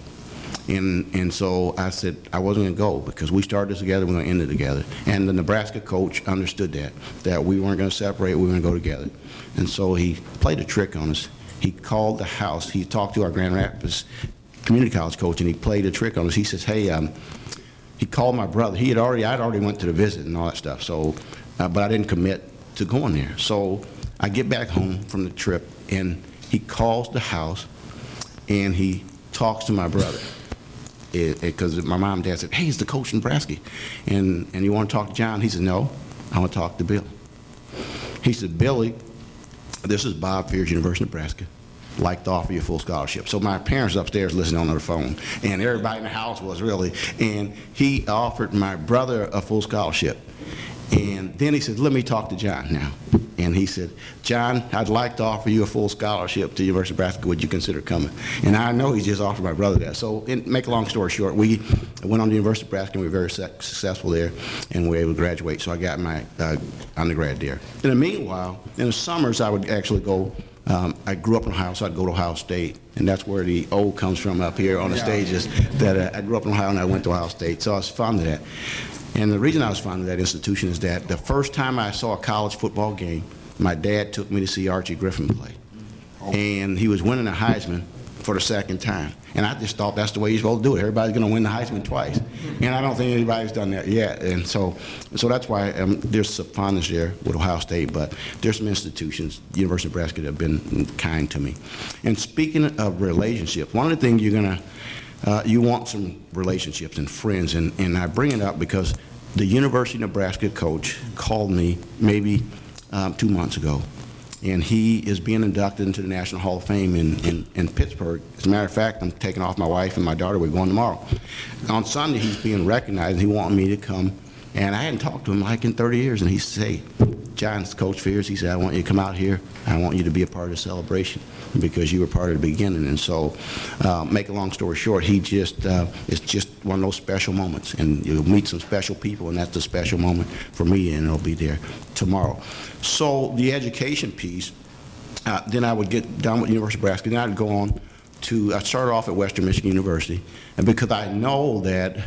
And so I said I wasn't going to go because we started this together, we're going to end it together. And the Nebraska coach understood that we weren't going to separate, we were going to go together. And so he played a trick on us. He called the house, he talked to our Grand Rapids Community College coach, and he played a trick on us. He says, hey, he called my brother. I'd already went to the visit and all that stuff, so, but I didn't commit to going there. So I get back home from the trip, and he calls the house, and he talks to my brother. Because my mom and dad said, hey, he's the coach in Nebraska. And you want to talk to John? He said, no, I want to talk to Bill. He said, Billy, this is Bob Fears, University of Nebraska. Like to offer you a full scholarship. So my parents upstairs listening on their phone, and everybody in the house was really, and he offered my brother a full scholarship. And then he said, let me talk to John now. And he said, John, I'd like to offer you a full scholarship to the University of Nebraska. Would you consider coming? And I know he just offered my brother that. So make a long story short, we went on to the University of Nebraska, and we were very successful there, and we were able to graduate. So I got my undergrad there. In the meanwhile, in the summers, I would actually go, I grew up in Ohio, so I'd go to Ohio State. And that's where the O comes from up here on the stages, that I grew up in Ohio and I went to Ohio State. So I was fond of that. And the reason I was fond of that institution is that the first time I saw a college football game, my dad took me to see Archie Griffin play. And he was winning a Heisman for the second time. And I just thought that's the way you're supposed to do it. Everybody's going to win the Heisman twice. And I don't think anybody's done that yet. And so that's why there's some fondness there with Ohio State, but there's some institutions, the University of Nebraska, that have been kind to me. And speaking of relationships, one of the things you want some relationships and friends, and I bring it up because the University of Nebraska coach called me maybe 2 months ago, and he is being inducted into the National Hall of Fame in Pittsburgh. As a matter of fact, I'm taking off my wife and my daughter. We're going tomorrow. On Sunday, he's being recognized, and he wanted me to come, and I hadn't talked to him like in 30 years, and he said, hey, John's Coach Fears, he said, I want you to come out here. I want you to be a part of the celebration because you were part of the beginning. And so, make a long story short, it's just one of those special moments. And you'll meet some special people, and that's a special moment for me, and it'll be there tomorrow. So the education piece, then I would get done with the University of Nebraska, then I'd go on to, I started off at Western Michigan University, and because I know that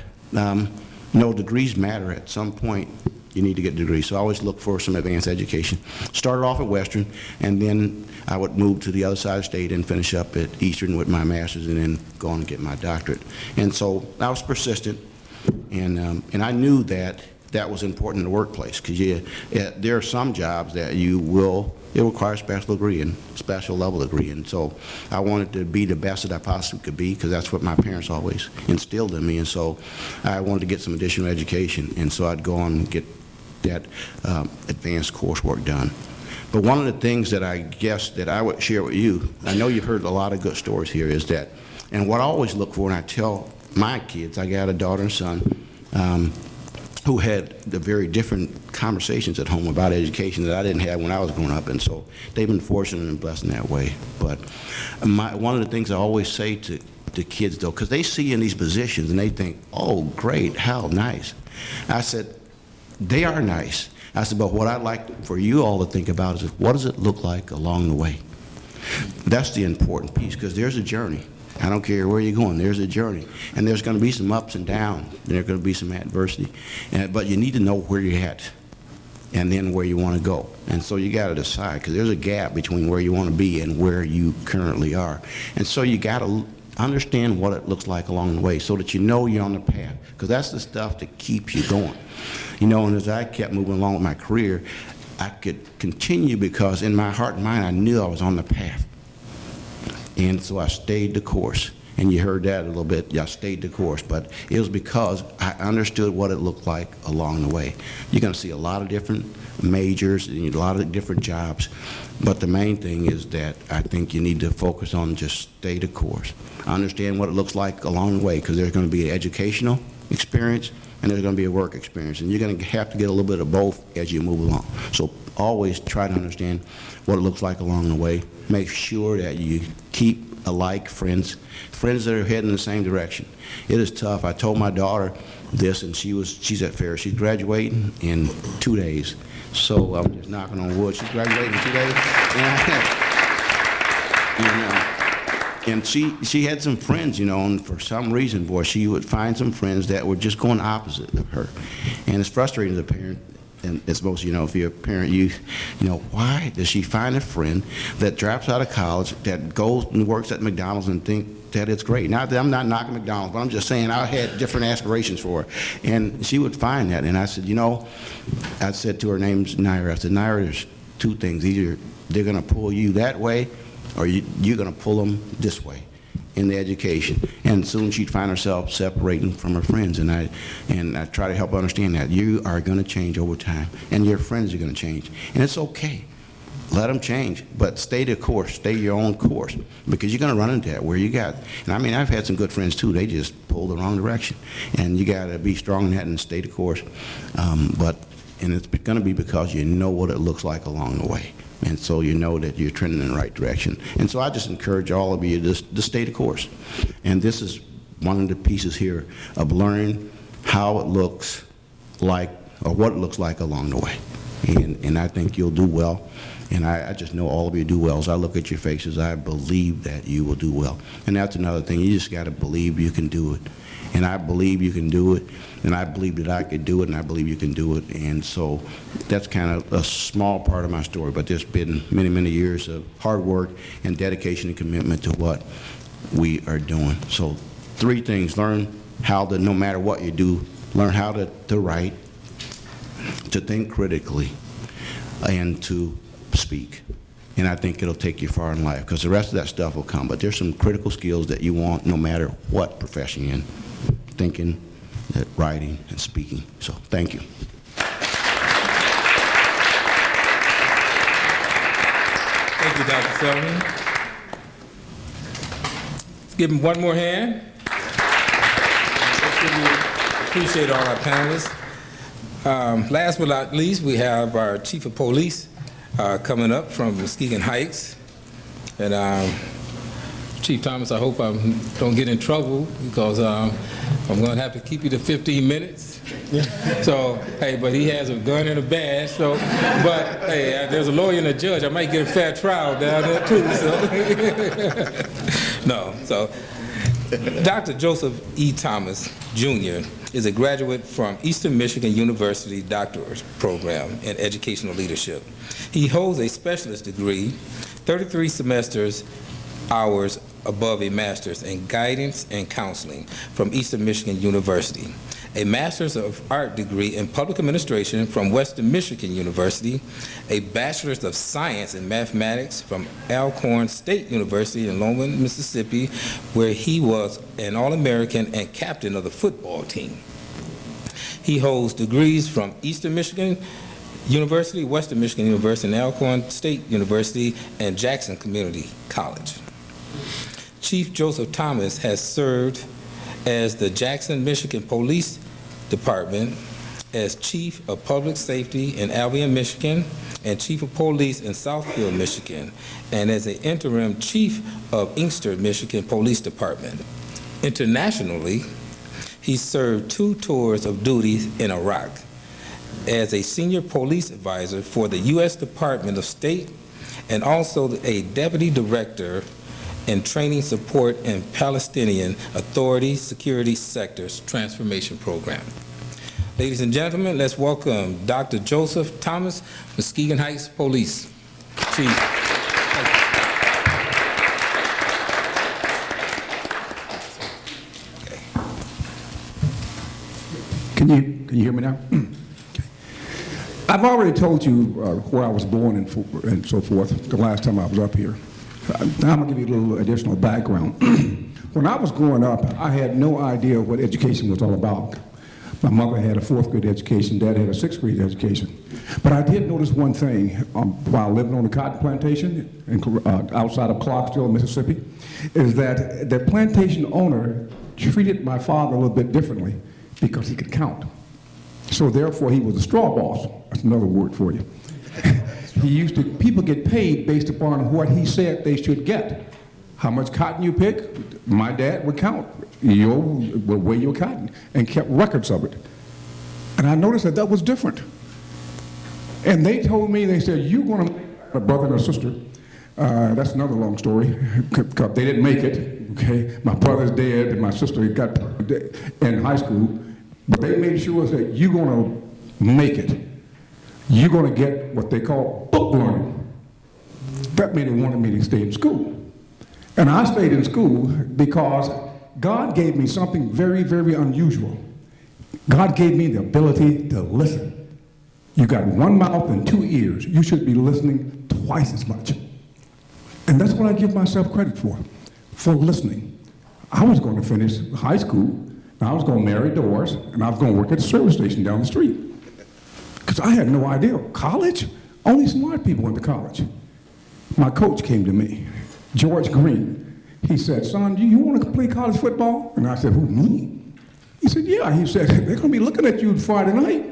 degrees matter at some point. You need to get a degree. So I always look for some advanced education. Started off at Western, and then I would move to the other side of the state and finish up at Eastern with my master's, and then go on and get my doctorate. And so I was persistent, and I knew that was important in the workplace, because there are some jobs that it requires a special degree and special level degree. And so I wanted to be the best that I possibly could be, because that's what my parents always instilled in me. And so I wanted to get some additional education, and so I'd go on and get that advanced coursework done. But one of the things that I guess that I would share with you, I know you've heard a lot of good stories here, is that, and what I always look for, and I tell my kids, I got a daughter and son, who had the very different conversations at home about education that I didn't have when I was growing up, and so they've been fortunate and blessed in that way. But one of the things I always say to kids, though, because they see you in these positions and they think, oh, great, how nice. I said, they are nice. I said, but what I'd like for you all to think about is, what does it look like along the way? That's the important piece, because there's a journey. I don't care where you're going, there's a journey. And there's going to be some ups and downs, and there's going to be some adversity. But you need to know where you're at and then where you want to go. And so you got to decide, because there's a gap between where you want to be and where you currently are. And so you got to understand what it looks like along the way so that you know you're on the path, because that's the stuff that keeps you going. And as I kept moving along with my career, I could continue because in my heart and mind, I knew I was on the path. And so I stayed the course. And you heard that a little bit, I stayed the course, but it was because I understood what it looked like along the way. You're going to see a lot of different majors and a lot of different jobs, but the main thing is that I think you need to focus on just stay the course. Understand what it looks like along the way, because there's going to be an educational experience, and there's going to be a work experience, and you're going to have to get a little bit of both as you move along. So always try to understand what it looks like along the way. Make sure that you keep alike friends that are heading in the same direction. It is tough. I told my daughter this, and she's at Ferris. She's graduating in 2 days. So I'm just knocking on wood. She's graduating in 2 days. And she had some friends, and for some reason, boy, she would find some friends that were just going opposite of her. And it's frustrating as a parent. And it's most, if you're a parent, why does she find a friend that drops out of college, that goes and works at McDonald's and think that it's great? Now, I'm not knocking McDonald's, but I'm just saying I had different aspirations for her. And she would find that. And I said, I said to her, name's Naira. I said, Naira, there's two things. Either they're going to pull you that way, or you're going to pull them this way in the education. And soon she'd find herself separating from her friends. And I try to help her understand that you are going to change over time, and your friends are going to change. And it's okay. Let them change, but stay the course, stay your own course, because you're going to run into that where you got, and I mean, I've had some good friends too, they just pull the wrong direction. And you got to be strong in that and stay the course. And it's going to be because you know what it looks like along the way. And so you know that you're trending in the right direction. And so I just encourage all of you to stay the course. And this is one of the pieces here of learning how it looks like, or what it looks like along the way. And I think you'll do well. And I just know all of you do well. As I look at your faces, I believe that you will do well. And that's another thing. You just got to believe you can do it. And I believe you can do it. And I believe that I could do it, and I believe you can do it. And so that's kind of a small part of my story, but there's been many, many years of hard work and dedication and commitment to what we are doing. So 3 things: learn how to, no matter what you do, learn how to write, to think critically, and to speak. And I think it'll take you far in life, because the rest of that stuff will come. But there's some critical skills that you want no matter what profession you're in: thinking, writing, and speaking. So thank you. Thank you, Dr. Selman. Let's give him one more hand. Appreciate all our panelists. Last but not least, we have our Chief of Police coming up from Muskegon Heights. And Chief Thomas, I hope I don't get in trouble, because I'm going to have to keep you to 15 minutes. So, hey, but he has a gun and a badge, so, but, hey, there's a lawyer and a judge. I might get a fair trial down there, too, so. No, so, Dr. Joseph E. Thomas, Jr. is a graduate from Eastern Michigan University Doctorate Program in Educational Leadership. He holds a specialist degree, 33 semesters, hours above a master's in guidance and counseling from Eastern Michigan University, a master's of art degree in public administration from Western Michigan University, a bachelor's of science in mathematics from Alcorn State University in Longman, Mississippi, where he was an All-American and captain of the football team. He holds degrees from Eastern Michigan University, Western Michigan University, and Alcorn State University, and Jackson Community College. Chief Joseph Thomas has served as the Jackson, Michigan Police Department, as Chief of Public Safety in Albion, Michigan, and Chief of Police in Southfield, Michigan, and as an interim Chief of Inkster, Michigan Police Department. Internationally, he served 2 tours of duty in Iraq as a senior police advisor for the U.S. Department of State, and also a deputy director in training support in Palestinian Authority Security Sectors Transformation Program. Ladies and gentlemen, let's welcome Dr. Joseph Thomas, Muskegon Heights Police Chief. Can you hear me now? Okay. I've already told you where I was born and so forth the last time I was up here. Now I'm going to give you a little additional background. When I was growing up, I had no idea what education was all about. My mother had a 4th grade education, Dad had a 6th grade education. But I did notice one thing while living on a cotton plantation outside of Clarksville, Mississippi, is that the plantation owner treated my father a little bit differently because he could count. So therefore, he was a straw boss. That's another word for you. People get paid based upon what he said they should get. How much cotton you pick, my dad would count. Would weigh your cotton and kept records of it. And I noticed that was different. And they told me, they said, you're going to make a brother and a sister. That's another long story. They didn't make it, okay? My brother's dead and my sister got in high school. But they made sure that you're going to make it. You're going to get what they call book learning. That meant they wanted me to stay in school. And I stayed in school because God gave me something very, very unusual. God gave me the ability to listen. You got one mouth and two ears. You should be listening twice as much. And that's what I give myself credit for listening. I was going to finish high school. I was going to marry Doris, and I was going to work at the service station down the street. Because I had no idea. College? Only smart people went to college. My coach came to me, George Green. He said, son, do you want to play college football? And I said, who, me? He said, yeah. He said, they're going to be looking at you Friday night.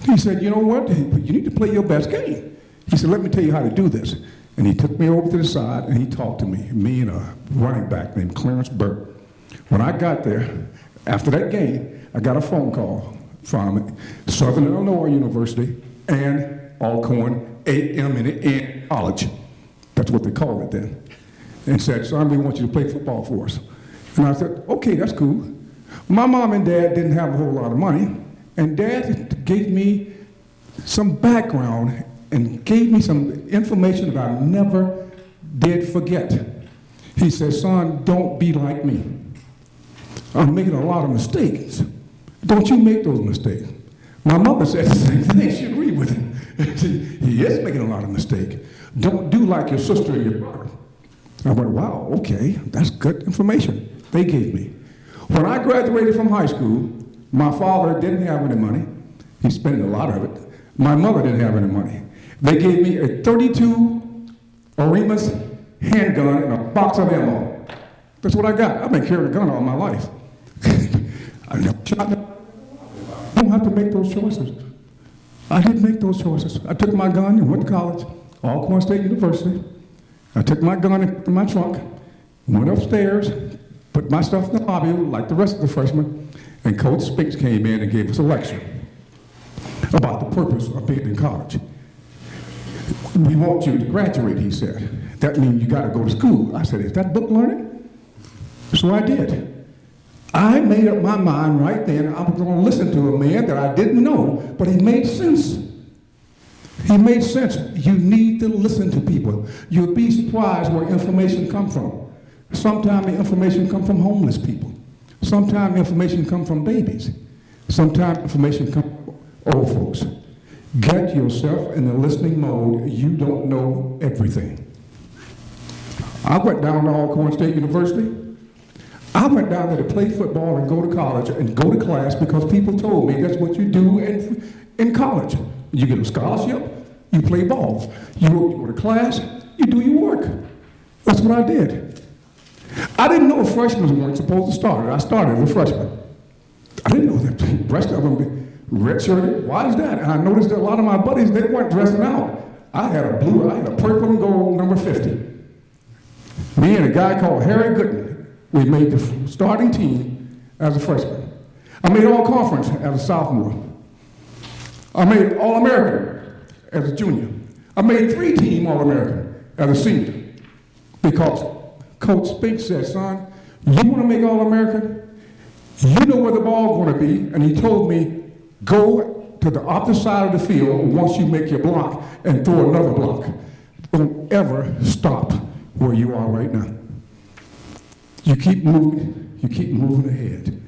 He said, you know what? You need to play your best game. He said, let me tell you how to do this. And he took me over to the side, and he talked to me and a running back named Clarence Burke. When I got there, after that game, I got a phone call from Southern Illinois University and Alcorn A.M. College. That's what they called it then. And said, son, we want you to play football for us. And I said, okay, that's cool. My mom and dad didn't have a whole lot of money, and dad gave me some background and gave me some information that I never did forget. He said, son, don't be like me. I'm making a lot of mistakes. Don't you make those mistakes. My mother said the same thing. She agreed with him. He is making a lot of mistakes. Don't do like your sister and your brother. I went, wow, okay, that's good information they gave me. When I graduated from high school, my father didn't have any money. He spent a lot of it. My mother didn't have any money. They gave me a 32 Arimas handgun and a box of ammo. That's what I got. I've been carrying a gun all my life. I never shot them. I don't have to make those choices. I didn't make those choices. I took my gun and went to college, Alcorn State University. I took my gun and put it in my trunk, went upstairs, put my stuff in the lobby like the rest of the freshmen, and Coach Spinks came in and gave us a lecture about the purpose of being in college. We want you to graduate, he said. That means you got to go to school. I said, is that book learning? So I did. I made up my mind right then I was going to listen to a man that I didn't know, but he made sense. He made sense. You need to listen to people. You'll be surprised where information comes from. Sometimes the information comes from homeless people. Sometimes the information comes from babies. Sometimes information comes from old folks. Get yourself in the listening mode. You don't know everything. I went down to Alcorn State University. I went down there to play football and go to college and go to class because people told me that's what you do in college. You get a scholarship, you play ball. You go to class, you do your work. That's what I did. I didn't know freshmen weren't supposed to start. I started as a freshman. I didn't know that the rest of them redshirted. Why is that? And I noticed that a lot of my buddies, they weren't dressing out. I had a purple and gold number 50. Me and a guy called Harry Gooden, we made the starting team as a freshman. I made all-conference as a sophomore. I made All-American as a junior. I made 3-team All-American as a senior because Coach Spinks said, son, you want to make All-American? You know where the ball's going to be. And he told me, go to the opposite side of the field once you make your block and throw another block. Don't ever stop where you are right now. You keep moving ahead.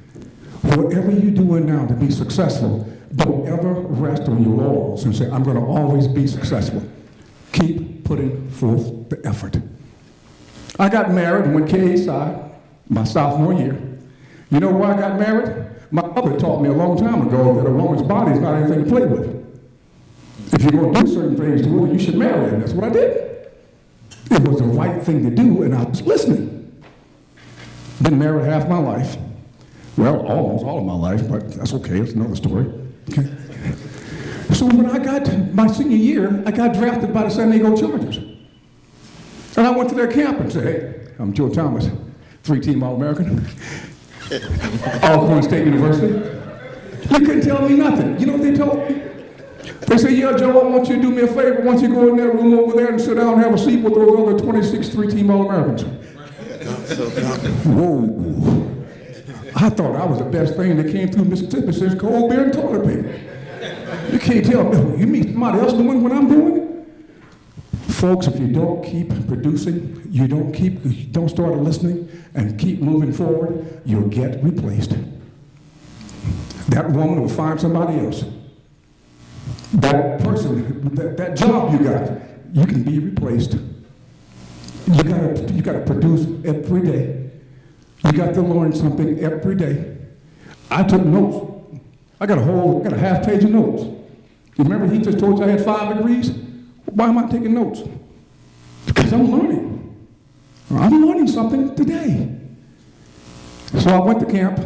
Whatever you're doing now to be successful, don't ever rest on your laurels and say, I'm going to always be successful. Keep putting forth the effort. I got married and went to KSI my sophomore year. You know why I got married? My mother taught me a long time ago that a woman's body is not anything to play with. If you're going to do certain things to her, you should marry her. And that's what I did. It was the right thing to do, and I was listening. Been married half my life. Well, almost all of my life, but that's okay, it's another story. Okay. So when I got to my senior year, I got drafted by the San Diego Chargers. And I went to their camp and said, hey, I'm Joe Thomas, 3-team All-American, Alcorn State University. You couldn't tell me nothing. You know what they told me? They said, yeah, Joe, I want you to do me a favor. I want you to go in that room over there and sit down and have a seat with those other 26 3-team All-Americans. Whoa. I thought I was the best thing that came through Mississippi since cold beer and toilet paper. You can't tell me, you mean somebody else doing what I'm doing? Folks, if you don't keep producing, you don't start listening and keep moving forward, you'll get replaced. That woman will find somebody else. That person, that job you got, you can be replaced. You gotta produce every day. You got to learn something every day. I took notes. I got a half page of notes. You remember he just told you I had 5 degrees? Why am I taking notes? Because I'm learning. I'm learning something today. So I went to camp,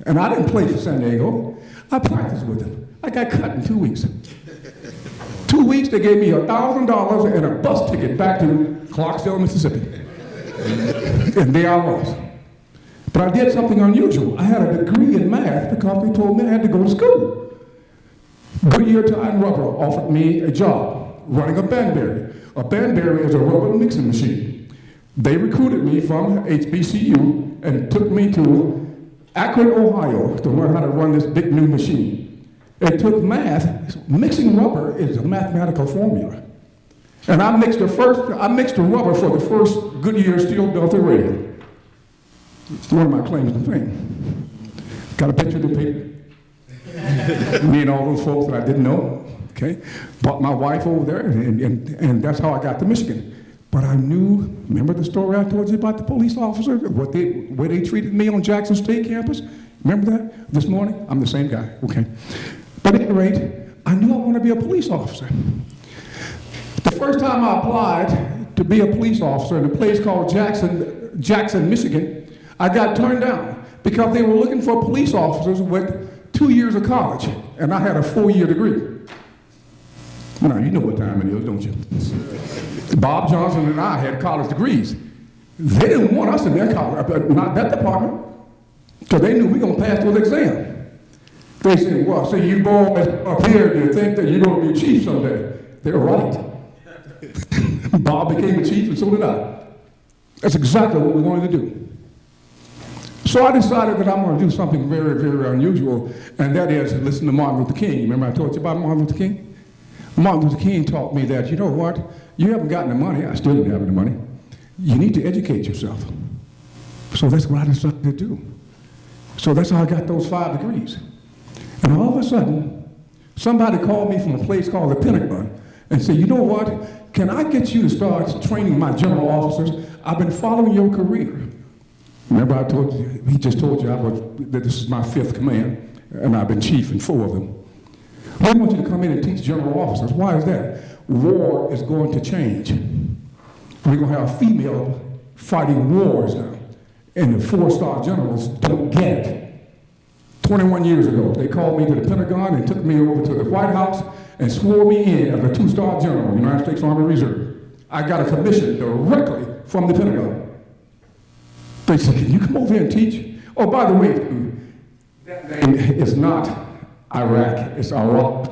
and I didn't play for San Diego. I practiced with them. I got cut in 2 weeks. 2 weeks, they gave me $1,000 and a bus ticket back to Clarksville, Mississippi. And there I was. But I did something unusual. I had a degree in math because they told me I had to go to school. Goodyear Tire and Rubber offered me a job running a Banbury. A Banbury is a rubber mixing machine. They recruited me from HBCU and took me to Akron, Ohio to learn how to run this big new machine. It took math. Mixing rubber is a mathematical formula. And I mixed the rubber for the first Goodyear steel belted radio. It's one of my claims to fame. Got a picture of the paper. Me and all those folks that I didn't know, okay? Brought my wife over there, and that's how I got to Michigan. But I knew, remember the story I told you about the police officer, the way they treated me on Jackson State campus? Remember that? This morning? I'm the same guy, okay? But at any rate, I knew I wanted to be a police officer. The first time I applied to be a police officer in a place called Jackson, Michigan, I got turned down because they were looking for police officers with 2 years of college, and I had a 4-year degree. Now, you know what time it is, don't you? Bob Johnson and I had college degrees. They didn't want us in their college, not that department, because they knew we were going to pass those exams. They said, well, see, you boys up here, you think that you're going to be a chief someday. They're right. Bob became a chief, and so did I. That's exactly what we wanted to do. So I decided that I'm going to do something very, very unusual, and that is listen to Martin Luther King. Remember I told you about Martin Luther King? Martin Luther King taught me that, you know what, you haven't gotten the money, I still didn't have the money, you need to educate yourself. So that's what I decided to do. So that's how I got those 5 degrees. And all of a sudden, somebody called me from a place called the PITTMAN and said, you know what, can I get you to start training my general officers? I've been following your career. Remember I told you, he just told you that this is my 5th command, and I've been chief in 4 of them. I want you to come in and teach general officers. Why is that? War is going to change. We're going to have female fighting wars now, and the 4-star generals don't get it. 21 years ago, they called me to the Pentagon and took me over to the White House and swore me in as a 2-star general, United States Army Reserve. I got a commission directly from the Pentagon. They said, can you come over here and teach? Oh, by the way, that name is not Iraq, it's Iraq.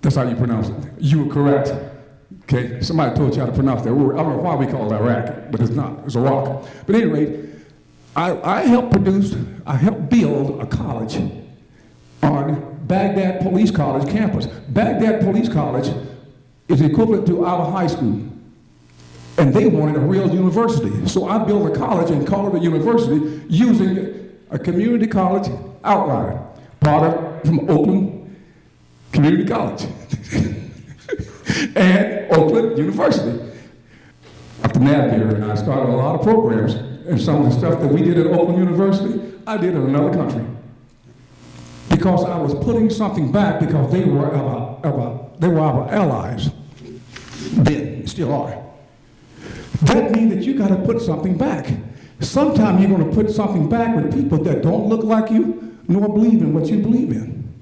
That's how you pronounce it. You were correct. Okay, somebody told you how to pronounce that word. I don't know why we call it Iraq, but it's not, it's Iraq. But at any rate, I helped build a college on Baghdad Police College campus. Baghdad Police College is equivalent to our high school. And they wanted a real university. So I built a college and called it a university using a community college outline, part of from Oakland Community College and Oakland University. Dr. Nasbier and I started a lot of programs, and some of the stuff that we did at Oakland University, I did in another country. Because I was putting something back because they were our allies. Then, still are. That means that you got to put something back. Sometimes you're going to put something back with people that don't look like you, nor believe in what you believe in.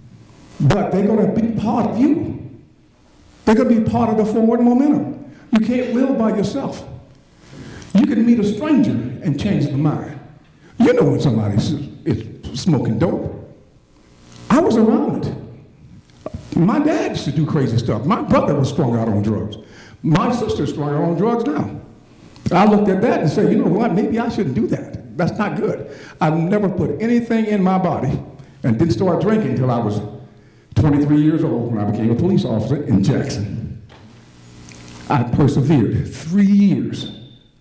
But they're going to be part of you. They're going to be part of the forward momentum. You can't live by yourself. You can meet a stranger and change their mind. You know when somebody is smoking dope. I was around it. My dad used to do crazy stuff. My brother was strung out on drugs. My sister's strung out on drugs now. I looked at that and said, you know what, maybe I shouldn't do that. That's not good. I've never put anything in my body and didn't start drinking until I was 23 years old when I became a police officer in Jackson. I persevered 3 years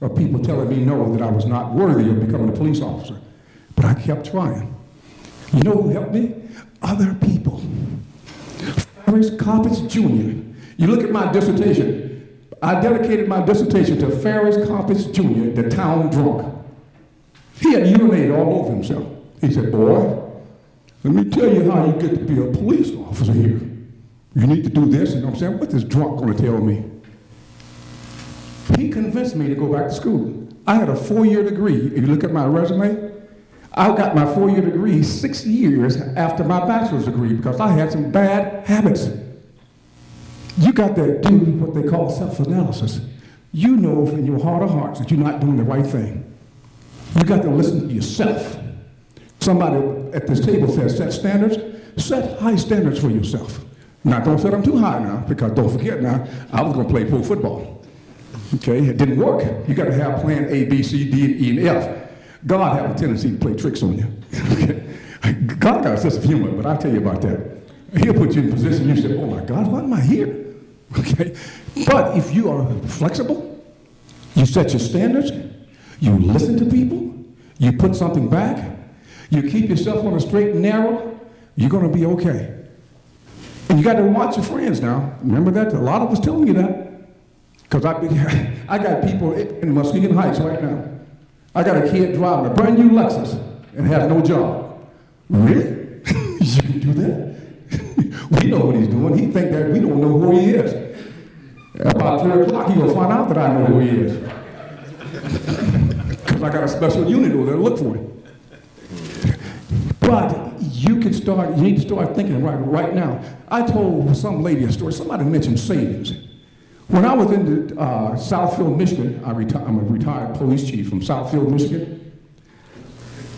of people telling me no, that I was not worthy of becoming a police officer. But I kept trying. You know who helped me? Other people. Ferris Carpets Jr. You look at my dissertation. I dedicated my dissertation to Ferris Carpets Jr., the town drunk. He had urinated all over himself. He said, boy, let me tell you how you get to be a police officer here. You need to do this, and I'm saying, what's this drunk going to tell me? He convinced me to go back to school. I had a 4-year degree. If you look at my resume, I got my 4-year degree 6 years after my bachelor's degree because I had some bad habits. You got to do what they call self-analysis. You know in your heart of hearts that you're not doing the right thing. You got to listen to yourself. Somebody at this table says set standards. Set high standards for yourself. Now don't set them too high now, because don't forget now, I was going to play pro football. Okay, it didn't work. You got to have plan A, B, C, D, and E, and F. God has a tendency to play tricks on you. Okay? God got a sense of humor, but I'll tell you about that. He'll put you in position, you say, oh my God, why am I here? Okay? But if you are flexible, you set your standards, you listen to people, you put something back, you keep yourself on a straight and narrow, you're going to be okay. And you got to watch your friends now. Remember that? A lot of us telling you that. Because I got people in Muskegon Heights right now. I got a kid driving a brand new Lexus and has no job. Really? You can do that? We know what he's doing. He think that we don't know who he is. About 3 o'clock, he's going to find out that I know who he is. Because I got a special unit over there to look for him. But you need to start thinking right now. I told some lady a story. Somebody mentioned savings. When I was in Southfield, Michigan, I'm a retired police chief from Southfield, Michigan.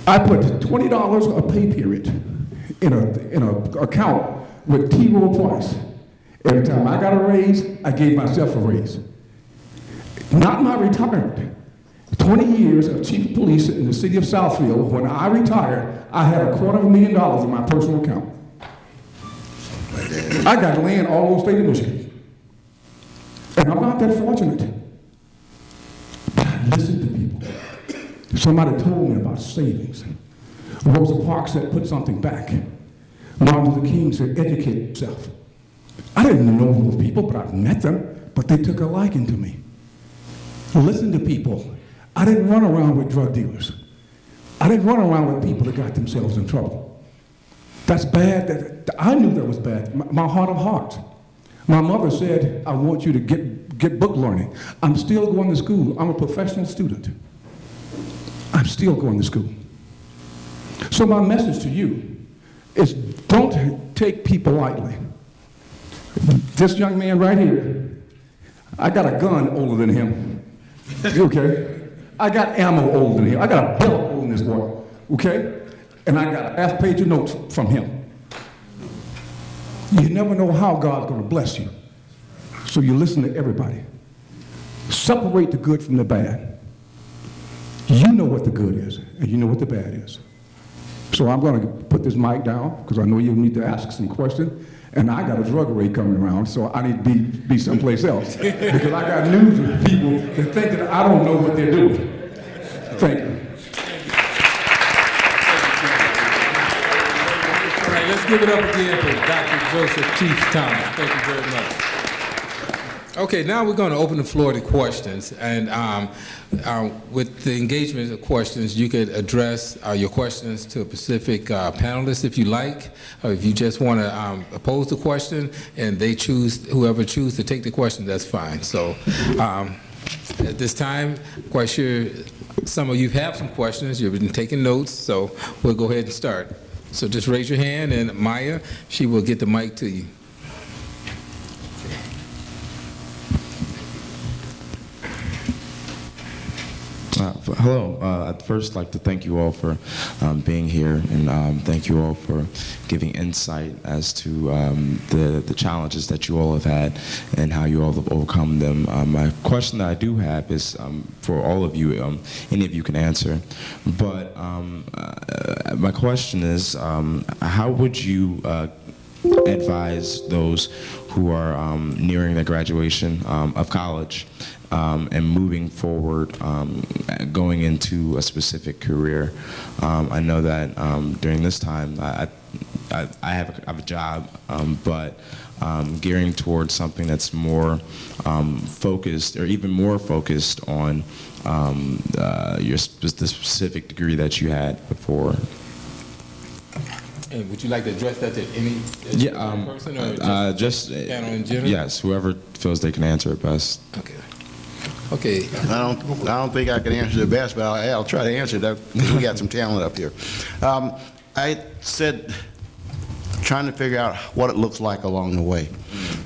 I put $20 a pay period in an account with T. Rowe Price. Every time I got a raise, I gave myself a raise. Not my retirement. 20 years of chief of police in the city of Southfield. When I retired, I had $250,000 in my personal account. I got land all over the state of Michigan. And I'm not that fortunate. But I listen to people. Somebody told me about savings. Rosa Parks said, put something back. Martin Luther King said, educate yourself. I didn't know those people, but I've met them, but they took a liking to me. Listen to people. I didn't run around with drug dealers. I didn't run around with people that got themselves in trouble. That's bad. I knew that was bad. My heart of hearts. My mother said, I want you to get book learning. I'm still going to school. I'm a professional student. I'm still going to school. So my message to you is don't take people lightly. This young man right here, I got a gun older than him. Okay? I got ammo older than him. I got a belt older than this boy. Okay? And I got a half page of notes from him. You never know how God's going to bless you. So you listen to everybody. Separate the good from the bad. You know what the good is, and you know what the bad is. So I'm going to put this mic down, because I know you need to ask some questions, and I got a drug raid coming around, so I need to be someplace else. Because I got news of people that think that I don't know what they're doing. Thank you. Let's give it up again for Dr. Joseph Chief Thomas. Thank you very much. Okay, now we're going to open the floor to questions. And with the engagement of questions, you could address your questions to a specific panelist if you like, or if you just want to pose the question and they choose, whoever chooses to take the question, that's fine. So at this time, I'm quite sure Some of you have some questions. You've been taking notes, so we'll go ahead and start. So just raise your hand, and Maya, she will get the mic to you. Hello. I'd first like to thank you all for being here, and thank you all for giving insight as to the challenges that you all have had and how you all have overcome them. My question that I do have is for all of you, any of you can answer, but my question is, how would you advise those who are nearing the graduation of college and moving forward, going into a specific career? I know that during this time, I have a job, but gearing towards something that's more focused, or even more focused on the specific degree that you had before. And would you like to address that to any person, or just panel in general? Yes, whoever feels they can answer it best. Okay. Okay. I don't think I can answer the best, but I'll try to answer that. We got some talent up here. I said, trying to figure out what it looks like along the way.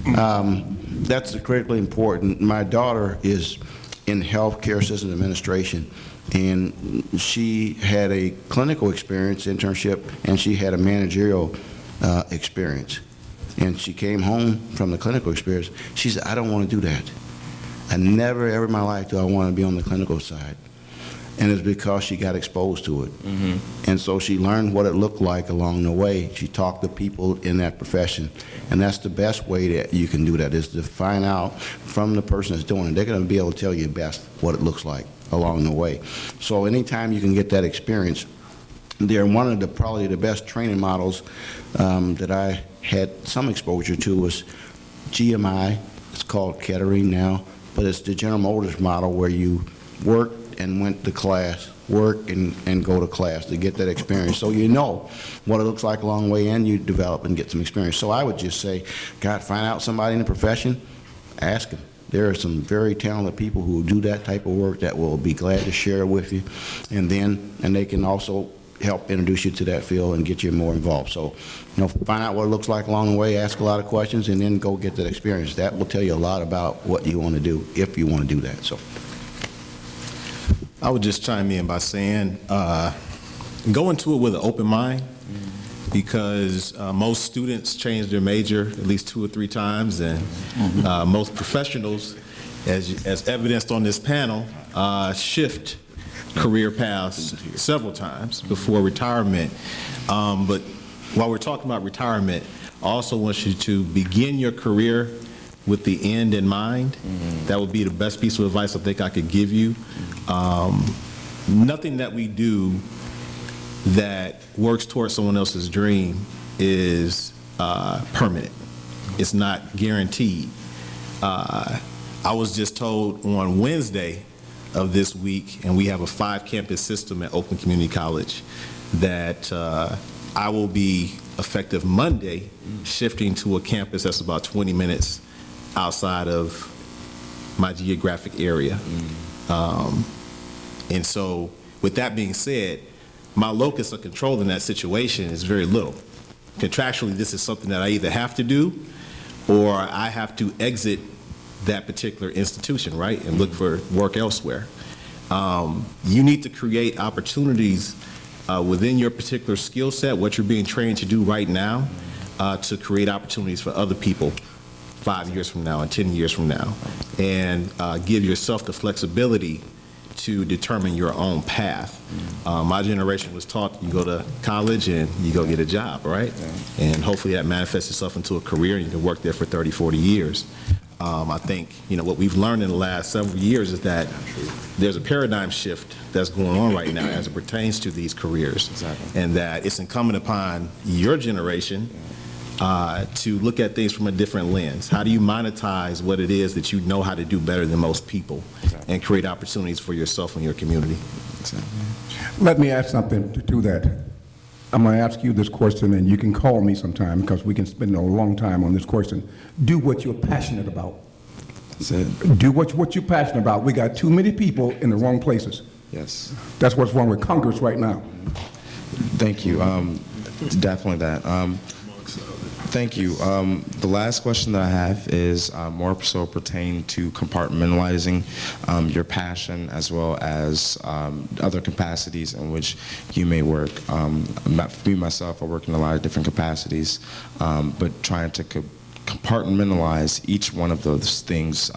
That's critically important. My daughter is in healthcare system administration, and she had a clinical experience, internship, and she had a managerial experience. And she came home from the clinical experience. She said, I don't want to do that. I never, ever in my life do I want to be on the clinical side. And it's because she got exposed to it. And so she learned what it looked like along the way. She talked to people in that profession. And that's the best way that you can do that, is to find out from the person that's doing it. They're going to be able to tell you best what it looks like along the way. So anytime you can get that experience, they're one of the probably the best training models that I had some exposure to was GMI. It's called Kettering now, but it's the General Motors model where you work and went to class, work and go to class to get that experience. So you know what it looks like along the way, and you develop and get some experience. So I would just say, God, find out somebody in the profession, ask them. There are some very talented people who do that type of work that will be glad to share with you, and they can also help introduce you to that field and get you more involved. So, find out what it looks like along the way, ask a lot of questions, and then go get that experience. That will tell you a lot about what you want to do, if you want to do that. So, I would just chime in by saying, go into it with an open mind, because most students change their major at least 2 or 3 times, and most professionals, as evidenced on this panel, shift career paths several times before retirement. But while we're talking about retirement, I also want you to begin your career with the end in mind. That would be the best piece of advice I think I could give you. Nothing that we do that works towards someone else's dream is permanent. It's not guaranteed. I was just told on Wednesday of this week, and we have a 5-campus system at Oakland Community College, that I will be, effective Monday, shifting to a campus that's about 20 minutes outside of my geographic area. And so, with that being said, my locus of control in that situation is very little. Contractually, this is something that I either have to do, or I have to exit that particular institution, right, and look for work elsewhere. You need to create opportunities within your particular skill set, what you're being trained to do right now, to create opportunities for other people 5 years from now and 10 years from now, and give yourself the flexibility to determine your own path. My generation was taught you go to college and you go get a job, right? And hopefully that manifests itself into a career and you can work there for 30, 40 years. I think, what we've learned in the last several years is that there's a paradigm shift that's going on right now as it pertains to these careers. And that it's incumbent upon your generation to look at things from a different lens. How do you monetize what it is that you know how to do better than most people, and create opportunities for yourself and your community? Let me add something to that. I'm going to ask you this question, and you can call me sometime because we can spend a long time on this question. Do what you're passionate about. Do what you're passionate about. We got too many people in the wrong places. Yes. That's what's wrong with Congress right now. Thank you. Definitely that. Thank you. The last question that I have is more so pertaining to compartmentalizing your passion as well as other capacities in which you may work. Me, myself, I work in a lot of different capacities, but trying to compartmentalize each one of those things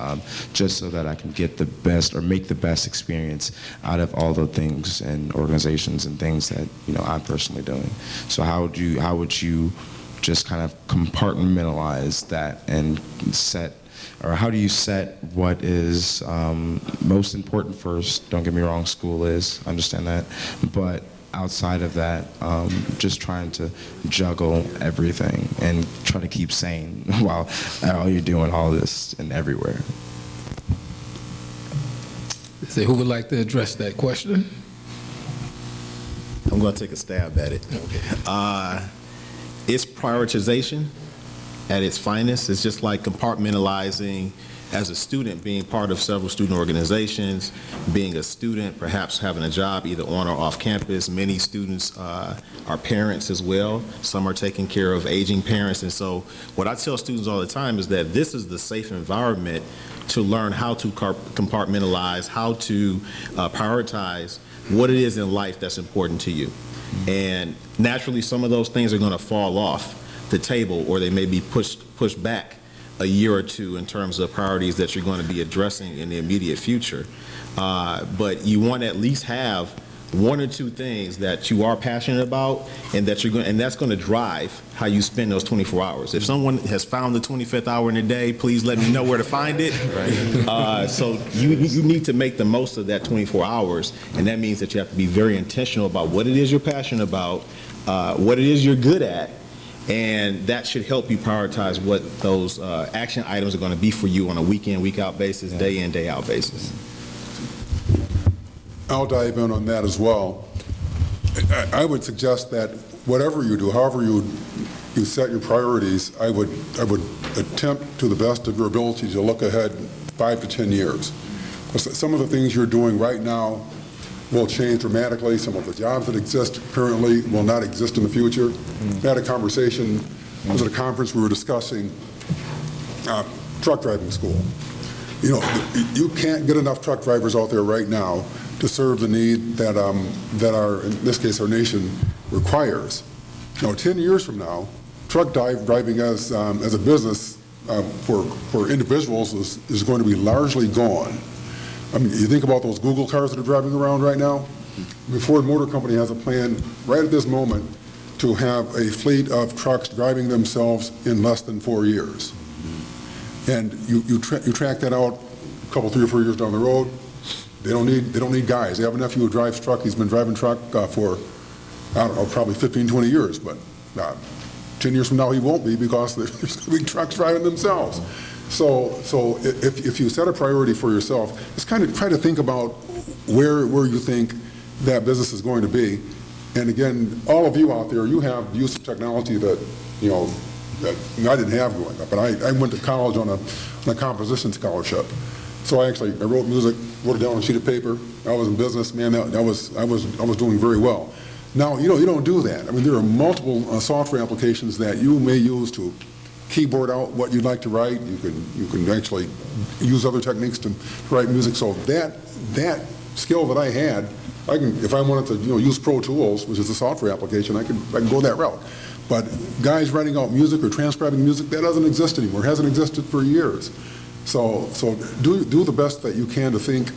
just so that I can get the best or make the best experience out of all the things and organizations and things that I'm personally doing. So how would you just kind of compartmentalize that and set, or how do you set what is most important first? Don't get me wrong, school is, I understand that, but outside of that, just trying to juggle everything and try to keep sane while you're doing all this and everywhere. So who would like to address that question? I'm going to take a stab at it. It's prioritization at its finest. It's just like compartmentalizing as a student, being part of several student organizations, being a student, perhaps having a job either on or off campus. Many students are parents as well. Some are taking care of aging parents. And so what I tell students all the time is that this is the safe environment to learn how to compartmentalize, how to prioritize what it is in life that's important to you. And naturally, some of those things are going to fall off the table, or they may be pushed back a year or two in terms of priorities that you're going to be addressing in the immediate future. But you want to at least have one or two things that you are passionate about, and that and that's going to drive how you spend those 24 hours. If someone has found the 25th hour in a day, please let me know where to find it. So you need to make the most of that 24 hours, and that means that you have to be very intentional about what it is you're passionate about, what it is you're good at, and that should help you prioritize what those action items are going to be for you on a week in, week out basis, day in, day out basis. I'll dive in on that as well. I would suggest that whatever you do, however you set your priorities, I would attempt to the best of your ability to look ahead 5 to 10 years. Because some of the things you're doing right now will change dramatically. Some of the jobs that exist currently will not exist in the future. I had a conversation, I was at a conference, we were discussing truck driving school. You can't get enough truck drivers out there right now to serve the need that in this case, our nation requires. 10 years from now, truck driving as a business for individuals is going to be largely gone. I mean, you think about those Google cars that are driving around right now. The Ford Motor Company has a plan right at this moment to have a fleet of trucks driving themselves in less than 4 years. And you track that out a couple, 3 or 4 years down the road. They don't need guys. They have a nephew who drives truck. He's been driving truck for, I don't know, probably 15, 20 years. But 10 years from now, he won't be, because there's going to be trucks driving themselves. So if you set a priority for yourself, just kind of try to think about where you think that business is going to be. And again, all of you out there, you have the use of technology that that I didn't have growing up. But I went to college on a composition scholarship. So I wrote music, wrote it down on a sheet of paper. I was in business, man. I was doing very well. Now you don't do that. I mean, there are multiple software applications that you may use to keyboard out what you'd like to write. You can actually use other techniques to write music. So that skill that I had, if I wanted to use Pro Tools, which is a software application, I can go that route. But guys writing out music or transcribing music, that doesn't exist anymore. It hasn't existed for years. So do the best that you can to think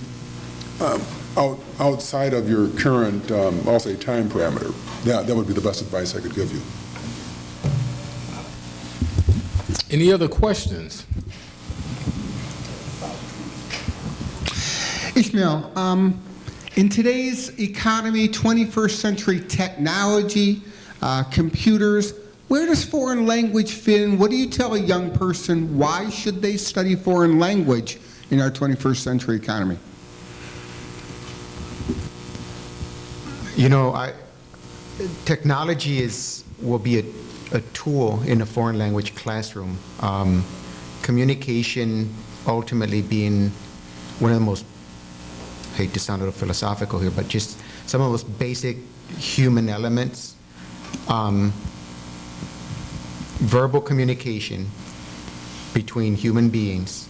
outside of your current, I'll say, time parameter. That would be the best advice I could give you. Any other questions? Ishmael, in today's economy, 21st century technology, computers, where does foreign language fit in? What do you tell a young person? Why should they study foreign language in our 21st century economy? Technology will be a tool in a foreign language classroom. Communication ultimately being one of the most hate to sound a little philosophical here, but just some of those basic human elements. Verbal communication between human beings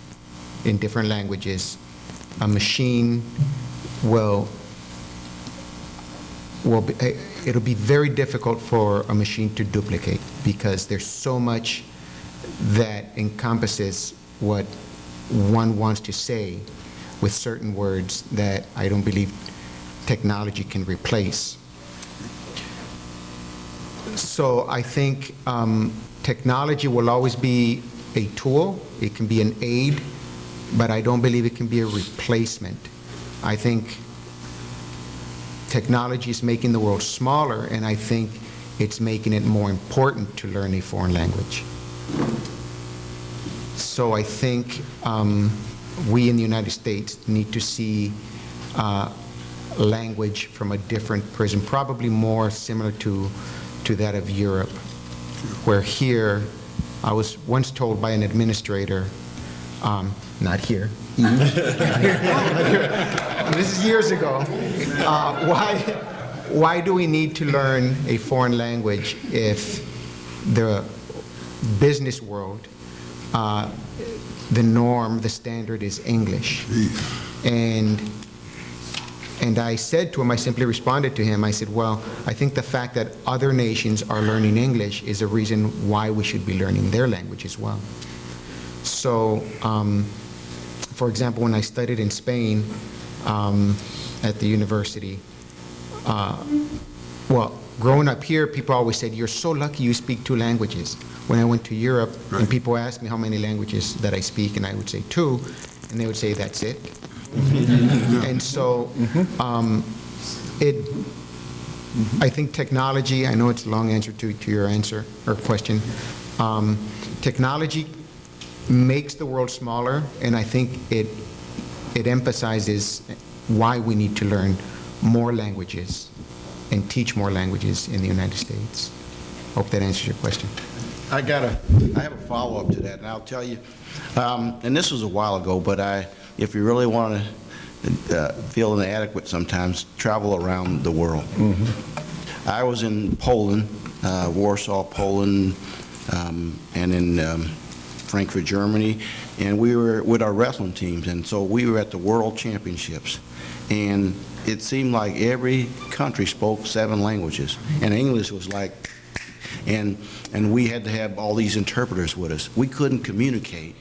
in different languages, a machine it'll be very difficult for a machine to duplicate, because there's so much that encompasses what one wants to say with certain words that I don't believe technology can replace. So I think technology will always be a tool. It can be an aid, but I don't believe it can be a replacement. I think technology is making the world smaller, and I think it's making it more important to learn a foreign language. So I think we in the United States need to see language from a different prism, probably more similar to that of Europe, where here, I was once told by an administrator, not here, this is years ago, why do we need to learn a foreign language if the business world, the norm, the standard is English? And I said to him, I simply responded to him, I said, well, I think the fact that other nations are learning English is a reason why we should be learning their language as well. So, for example, when I studied in Spain at the university, well, growing up here, people always said, you're so lucky you speak 2 languages. When I went to Europe, and people asked me how many languages that I speak, and I would say 2, and they would say, that's it. And so I think technology, I know it's a long answer to your answer or question, technology makes the world smaller, and I think it emphasizes why we need to learn more languages and teach more languages in the United States. Hope that answers your question. I have a follow-up to that, and I'll tell you, and this was a while ago, but if you really want to feel inadequate sometimes, travel around the world. I was in Poland, Warsaw, Poland, and in Frankfurt, Germany, and we were with our wrestling teams, and so we were at the World Championships, and it seemed like every country spoke 7 languages, and English was like, and we had to have all these interpreters with us. We couldn't communicate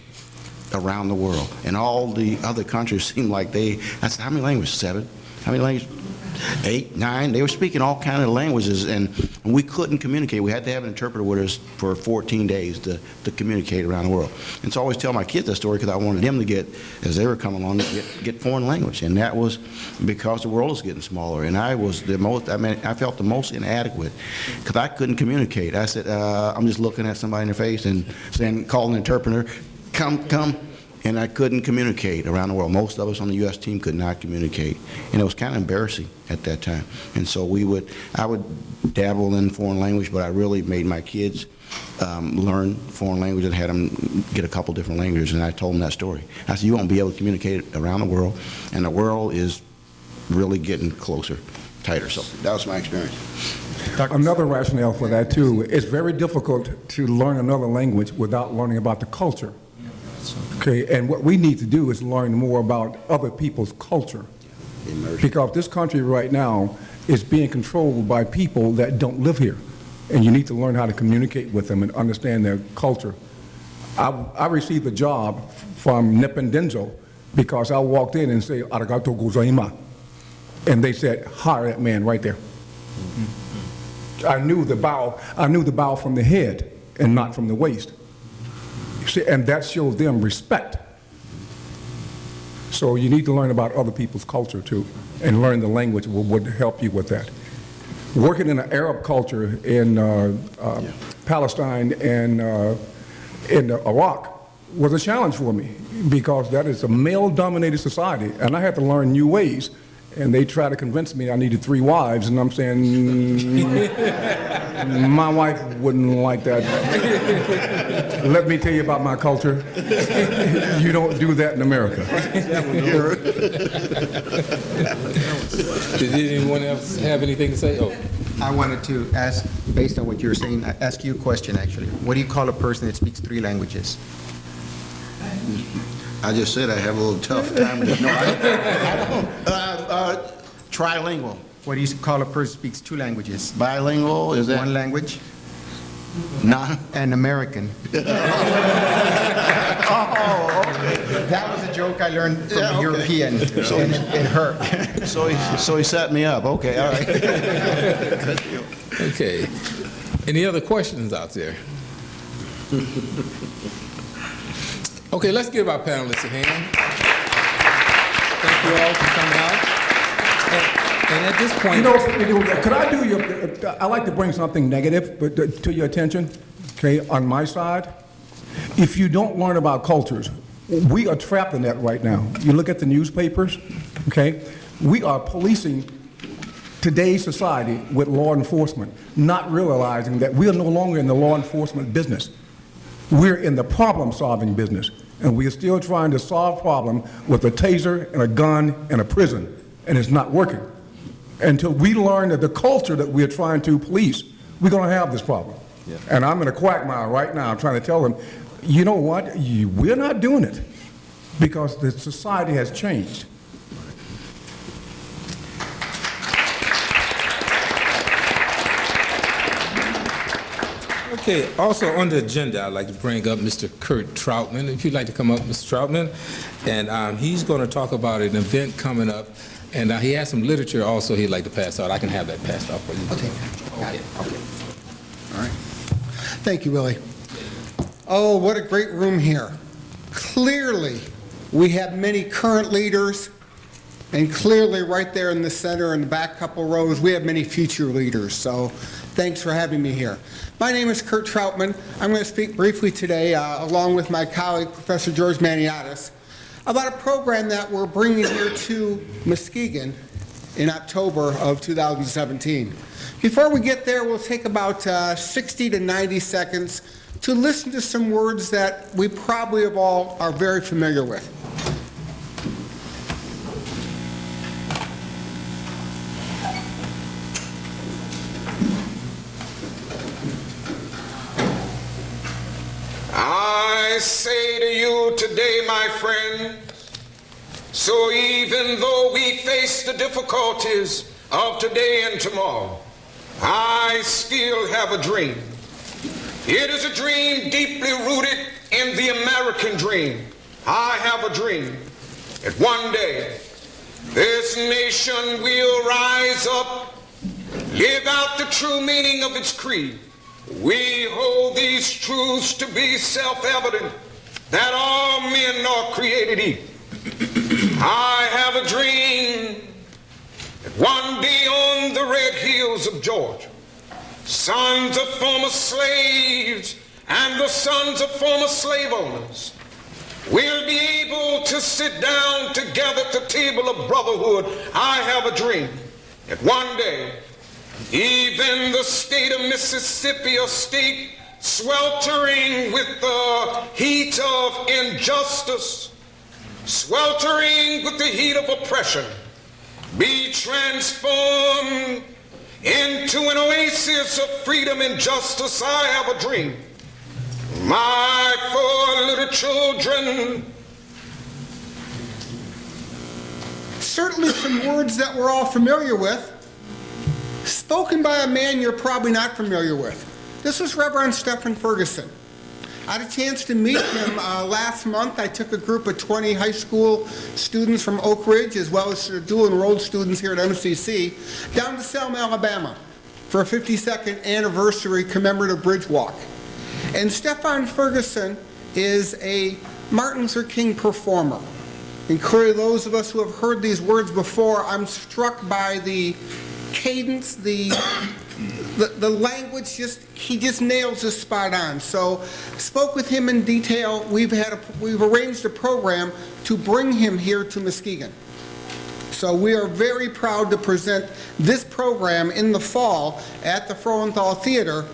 around the world, and all the other countries seemed like I said, how many languages? 7? How many languages? 8, 9? They were speaking all kinds of languages, and we couldn't communicate. We had to have an interpreter with us for 14 days to communicate around the world. And so I always tell my kids that story because I wanted them to get, as they were coming along, get foreign language, and that was because the world was getting smaller, and I was the most, I felt the most inadequate because I couldn't communicate. I said, I'm just looking at somebody in the face and saying, calling an interpreter, come, and I couldn't communicate around the world. Most of us on the U.S. team could not communicate, and it was kind of embarrassing at that time. And so I would dabble in foreign language, but I really made my kids learn foreign language and had them get a couple different languages, and I told them that story. I said, you won't be able to communicate around the world, and the world is really getting closer, tighter. So that was my experience. Another rationale for that, too, it's very difficult to learn another language without learning about the culture. Okay, and what we need to do is learn more about other people's culture. Because this country right now is being controlled by people that don't live here. And you need to learn how to communicate with them and understand their culture. I received a job from Nipendenzo because I walked in and said, "Arigato gozaima." And they said, hire that man right there. I knew the bow from the head and not from the waist. See, and that shows them respect. So you need to learn about other people's culture too, and learn the language would help you with that. Working in an Arab culture in Palestine and in Iraq was a challenge for me because that is a male-dominated society, and I had to learn new ways. and they try to convince me I needed 3 wives, and I'm saying, my wife wouldn't like that. Let me tell you about my culture. You don't do that in America. Did anyone else have anything to say? Oh. I wanted to ask, based on what you were saying, ask you a question, actually. What do you call a person that speaks 3 languages? I just said I have a little tough time with it. No, I don't. Trilingual. What do you call a person who speaks 2 languages? Bilingual, is that? 1 language? Non? An American. Oh, okay. That was a joke I learned from Yeah, a okay. European, So- and it hurt. So he set me up. Okay, all right. Good deal. Okay. Any other questions out there? Okay, let's give our panelists a hand. Thank you all for coming out. And at this point, Could I do your, I like to bring something negative but to your attention, okay, on my side. If you don't learn about cultures, we are trapped in that right now. You look at the newspapers, okay, we are policing today's society with law enforcement, not realizing that we are no longer in the law enforcement business. We're in the problem-solving business, and we are still trying to solve problems with a taser and a gun and a prison, and it's not working. Until we learn that the culture that we're trying to police, we're going to have this problem. Yeah. And I'm in a quagmire right now trying to tell them, you know what, we're not doing it because the society has changed. okay, also on the agenda, I'd like to bring up Mr. Kurt Troutman. If you'd like to come up, Mr. Troutman. And he's going to talk about an event coming up. And he has some literature also he'd like to pass out. I can have that passed out for you. Okay. Got it. Okay. All right. Thank you, Willie. Oh, what a great room here. Clearly, we have many current leaders, and clearly right there in the center in the back couple rows, we have many future leaders. So thanks for having me here. My name is Kurt Troutman. I'm going to speak briefly today, along with my colleague, Professor George Maniatis, about a program that we're bringing here to Muskegon in October of 2017. Before we get there, we'll take about 60 to 90 seconds to listen to some words that we probably all are very familiar with. I say to you today, my friend, so even though we face the difficulties of today and tomorrow, I still have a dream. It is a dream deeply rooted in the American dream. I have a dream that one day this nation will rise up, live out the true meaning of its creed. We hold these truths to be self-evident, that all men are created equal. I have a dream that one day on the red hills of Georgia, sons of former slaves and the sons of former slave owners will be able to sit down together at the table of brotherhood. I have a dream that one day even the state of Mississippi, a state sweltering with the heat of injustice, sweltering with the heat of oppression, be transformed into an oasis of freedom and justice. I have a dream. My 4 little children. Certainly some words that we're all familiar with, spoken by a man you're probably not familiar with. This was Reverend Stephen Ferguson. I had a chance to meet him last month. I took a group of 20 high school students from Oak Ridge, as well as dual enrolled students here at MCC, down to Selma, Alabama, for a 52nd anniversary commemorative bridge walk. And Stephen Ferguson is a Martin Luther King performer. And clearly those of us who have heard these words before, I'm struck by the cadence, the language, he just nails this spot on. So spoke with him in detail. We've arranged a program to bring him here to Muskegon. So we are very proud to present this program in the fall at the Frohenthal Theater,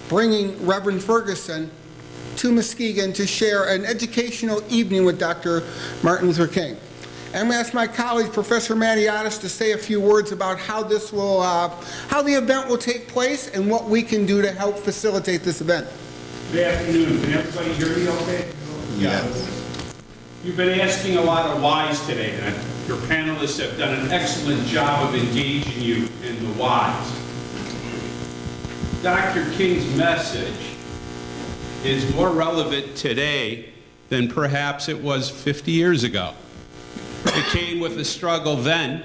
bringing Reverend Ferguson to Muskegon to share an educational evening with Dr. Martin Luther King. I'm going to ask my colleague, Professor Mattiatis, to say a few words about how this will, how the event will take place and what we can do to help facilitate this event. Good afternoon. Can everybody hear me okay? Yeah. You've been asking a lot of whys today, and your panelists have done an excellent job of engaging you in the whys. Dr. King's message is more relevant today than perhaps it was 50 years ago. It came with a struggle then,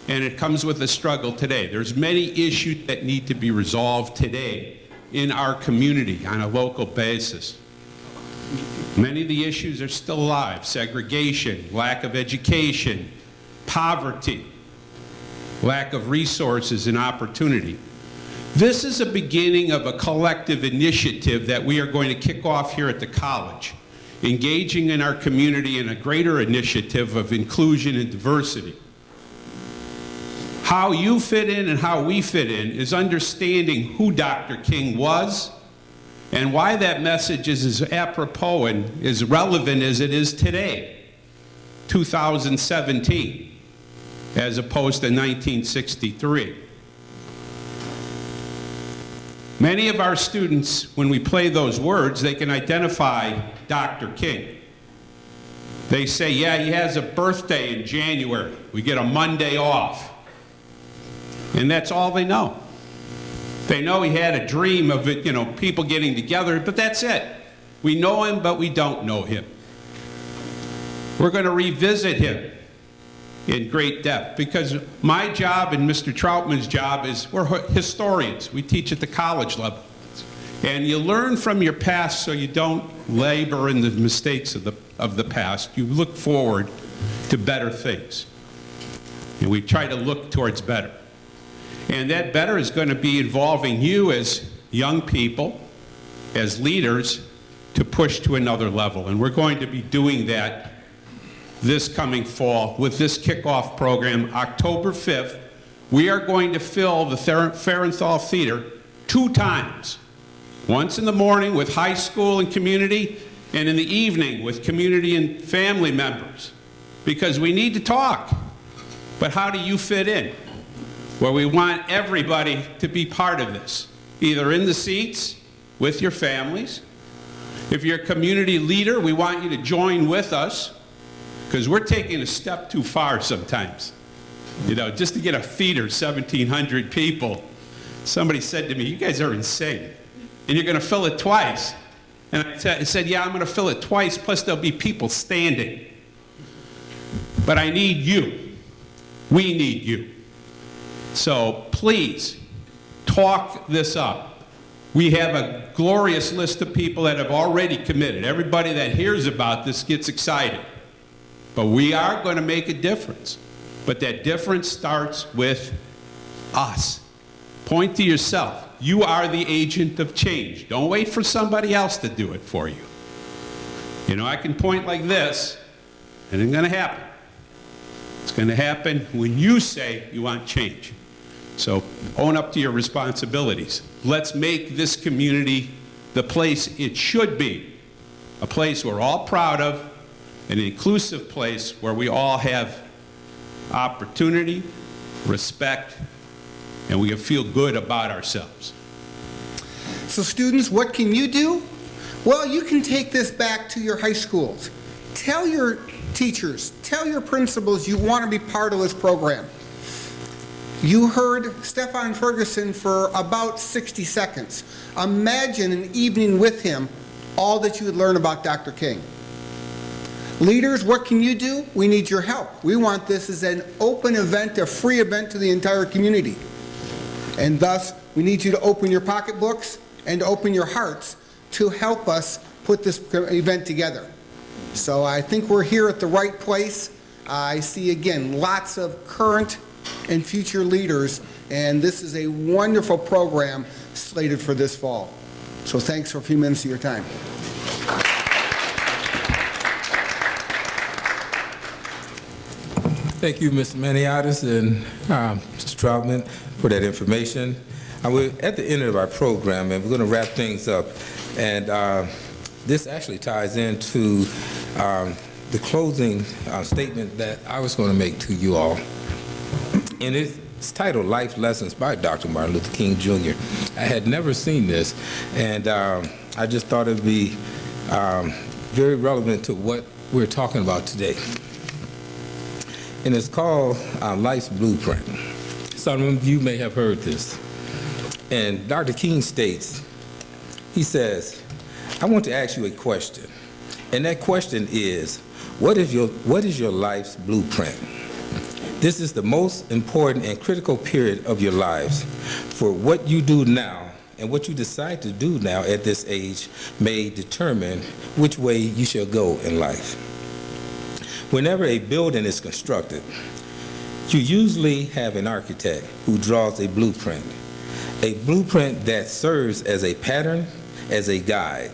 and it comes with a struggle today. There's many issues that need to be resolved today in our community on a local basis. Many of the issues are still alive: segregation, lack of education, poverty, lack of resources and opportunity. This is a beginning of a collective initiative that we are going to kick off here at the college, engaging in our community in a greater initiative of inclusion and diversity. How you fit in and how we fit in is understanding who Dr. King was and why that message is as apropos and as relevant as it is today, 2017, as opposed to 1963. Many of our students, when we play those words, they can identify Dr. King. They say, yeah, he has a birthday in January. We get a Monday off. And that's all they know. They know he had a dream of it, you know, people getting together, but that's it. We know him, but we don't know him. We're going to revisit him in great depth, because my job and Mr. Troutman's job is, we're historians. We teach at the college level. And you learn from your past so you don't labor in the mistakes of the past. You look forward to better things. And we try to look towards better. And that better is going to be involving you as young people, as leaders, to push to another level. And we're going to be doing that this coming fall with this kickoff program, October 5th. We are going to fill the Frohenthal Theater 2 times. Once in the morning with high school and community, and in the evening with community and family members. Because we need to talk. But how do you fit in? Well, we want everybody to be part of this, either in the seats with your families. If you're a community leader, we want you to join with us, because we're taking a step too far sometimes. You know, just to get a theater, 1,700 people. Somebody said to me, you guys are insane, and you're going to fill it twice. And I said, yeah, I'm going to fill it twice, plus there'll be people standing. But I need you. We need you. So please, talk this up. We have a glorious list of people that have already committed. Everybody that hears about this gets excited. But we are going to make a difference. But that difference starts with us. Point to yourself. You are the agent of change. Don't wait for somebody else to do it for you. You know, I can point like this, and it ain't going to happen. It's going to happen when you say you want change. So own up to your responsibilities. Let's make this community the place it should be, a place we're all proud of, an inclusive place where we all have opportunity, respect, and we feel good about ourselves. So students, what can you do? Well, you can take this back to your high schools. Tell your teachers, tell your principals you want to be part of this program. You heard Stefan Ferguson for about 60 seconds. Imagine an evening with him, all that you would learn about Dr. King. Leaders, what can you do? We need your help. We want this as an open event, a free event to the entire community. And thus, we need you to open your pocketbooks and to open your hearts to help us put this event together. So I think we're here at the right place. I see, again, lots of current and future leaders, and this is a wonderful program slated for this fall. So thanks for a few minutes of your time. Thank you, Mr. Maniotis and Mr. Troutman, for that information. We're at the end of our program, and we're going to wrap things up. And this actually ties into the closing statement that I was going to make to you all. And it's titled Life Lessons by Dr. Martin Luther King, Jr. I had never seen this, and I just thought it'd be very relevant to what we're talking about today. And it's called Life's Blueprint. Some of you may have heard this. And Dr. King states, he says, I want to ask you a question. And that question is, what is your life's blueprint? This is the most important and critical period of your lives. For what you do now and what you decide to do now at this age may determine which way you shall go in life. Whenever a building is constructed, you usually have an architect who draws a blueprint that serves as a pattern, as a guide,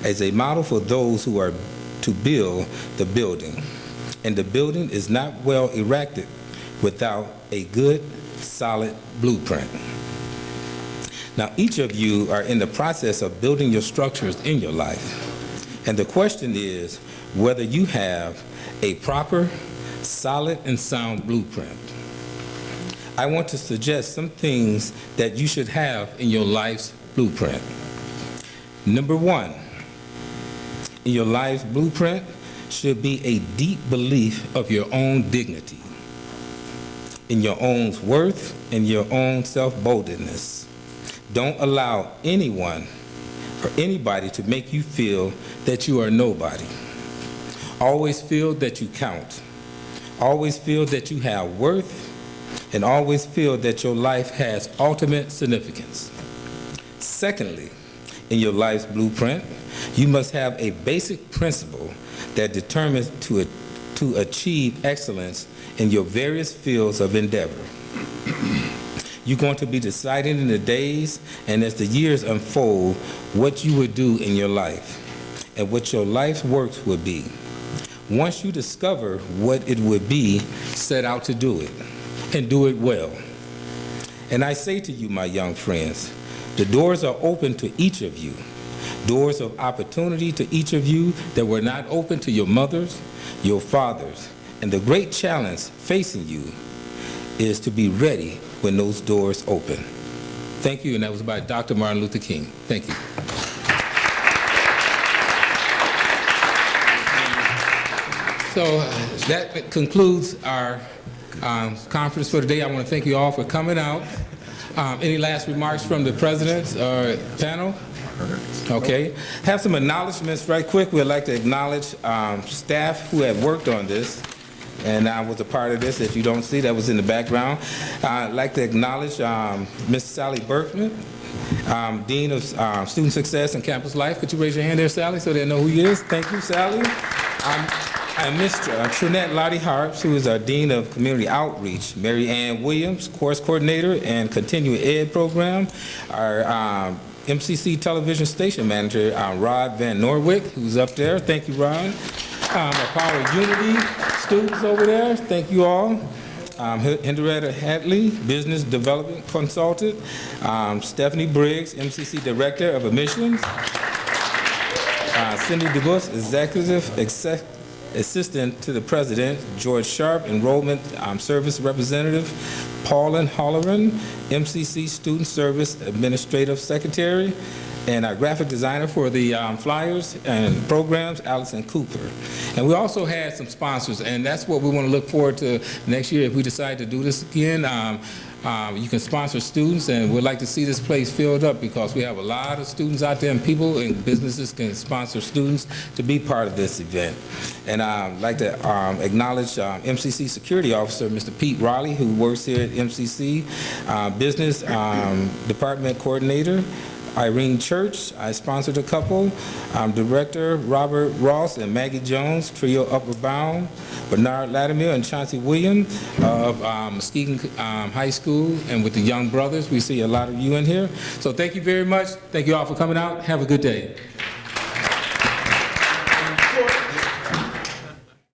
as a model for those who are to build the building. And the building is not well erected without a good, solid blueprint. Now, each of you are in the process of building your structures in your life. And the question is whether you have a proper, solid, and sound blueprint. I want to suggest some things that you should have in your life's blueprint. Number one, in your life's blueprint should be a deep belief of your own dignity, in your own worth, and your own self-boldness. Don't allow anyone or anybody to make you feel that you are nobody. Always feel that you count. Always feel that you have worth, and always feel that your life has ultimate significance. Secondly, in your life's blueprint, you must have a basic principle that determines to achieve excellence in your various fields of endeavor. You're going to be deciding in the days and as the years unfold what you would do in your life and what your life's works would be. Once you discover what it would be, set out to do it, and do it well. And I say to you, my young friends, the doors are open to each of you. Doors of opportunity to each of you that were not open to your mothers, your fathers. And the great challenge facing you is to be ready when those doors open. Thank you, and that was by Dr. Martin Luther King. Thank you. So that concludes our conference for today. I want to thank you all for coming out. Any last remarks from the presidents or panel? Okay. Have some acknowledgments right quick. We'd like to acknowledge staff who have worked on this. And I was a part of this that you don't see, that was in the background. I'd like to acknowledge Ms. Sally Berkman, Dean of Student Success and Campus Life. Could you raise your hand there, Sally, so they know who you is? Thank you, Sally. And Ms. Trinette Lottie Harps, who is our Dean of Community Outreach. Mary Ann Williams, Course Coordinator and Continuing Ed Program. Our MCC Television Station Manager, Rod Van Norwick, who's up there. Thank you, Rod. Our Power Unity students over there, thank you all. Henrietta Hadley, Business Development Consultant. Stephanie Briggs, MCC Director of Admissions. Cindy DeBus, Executive Assistant to the President. George Sharp, Enrollment Service Representative. Paulin Holleran, MCC Student Service Administrative Secretary. And our graphic designer for the flyers and programs, Allison Cooper. And we also had some sponsors, and that's what we want to look forward to next year if we decide to do this again. You can sponsor students, and we'd like to see this place filled up because we have a lot of students out there, and people and businesses can sponsor students to be part of this event. And I'd like to acknowledge MCC Security Officer, Mr. Pete Riley, who works here at MCC, Business Department Coordinator, Irene Church, I sponsored a couple. Director Robert Ross and Maggie Jones, Trio Upper Bound. Bernard Latimer and Chauncey Williams of Muskegon High School, and with the Young Brothers. We see a lot of you in here. So thank you very much. Thank you all for coming out. Have a good day.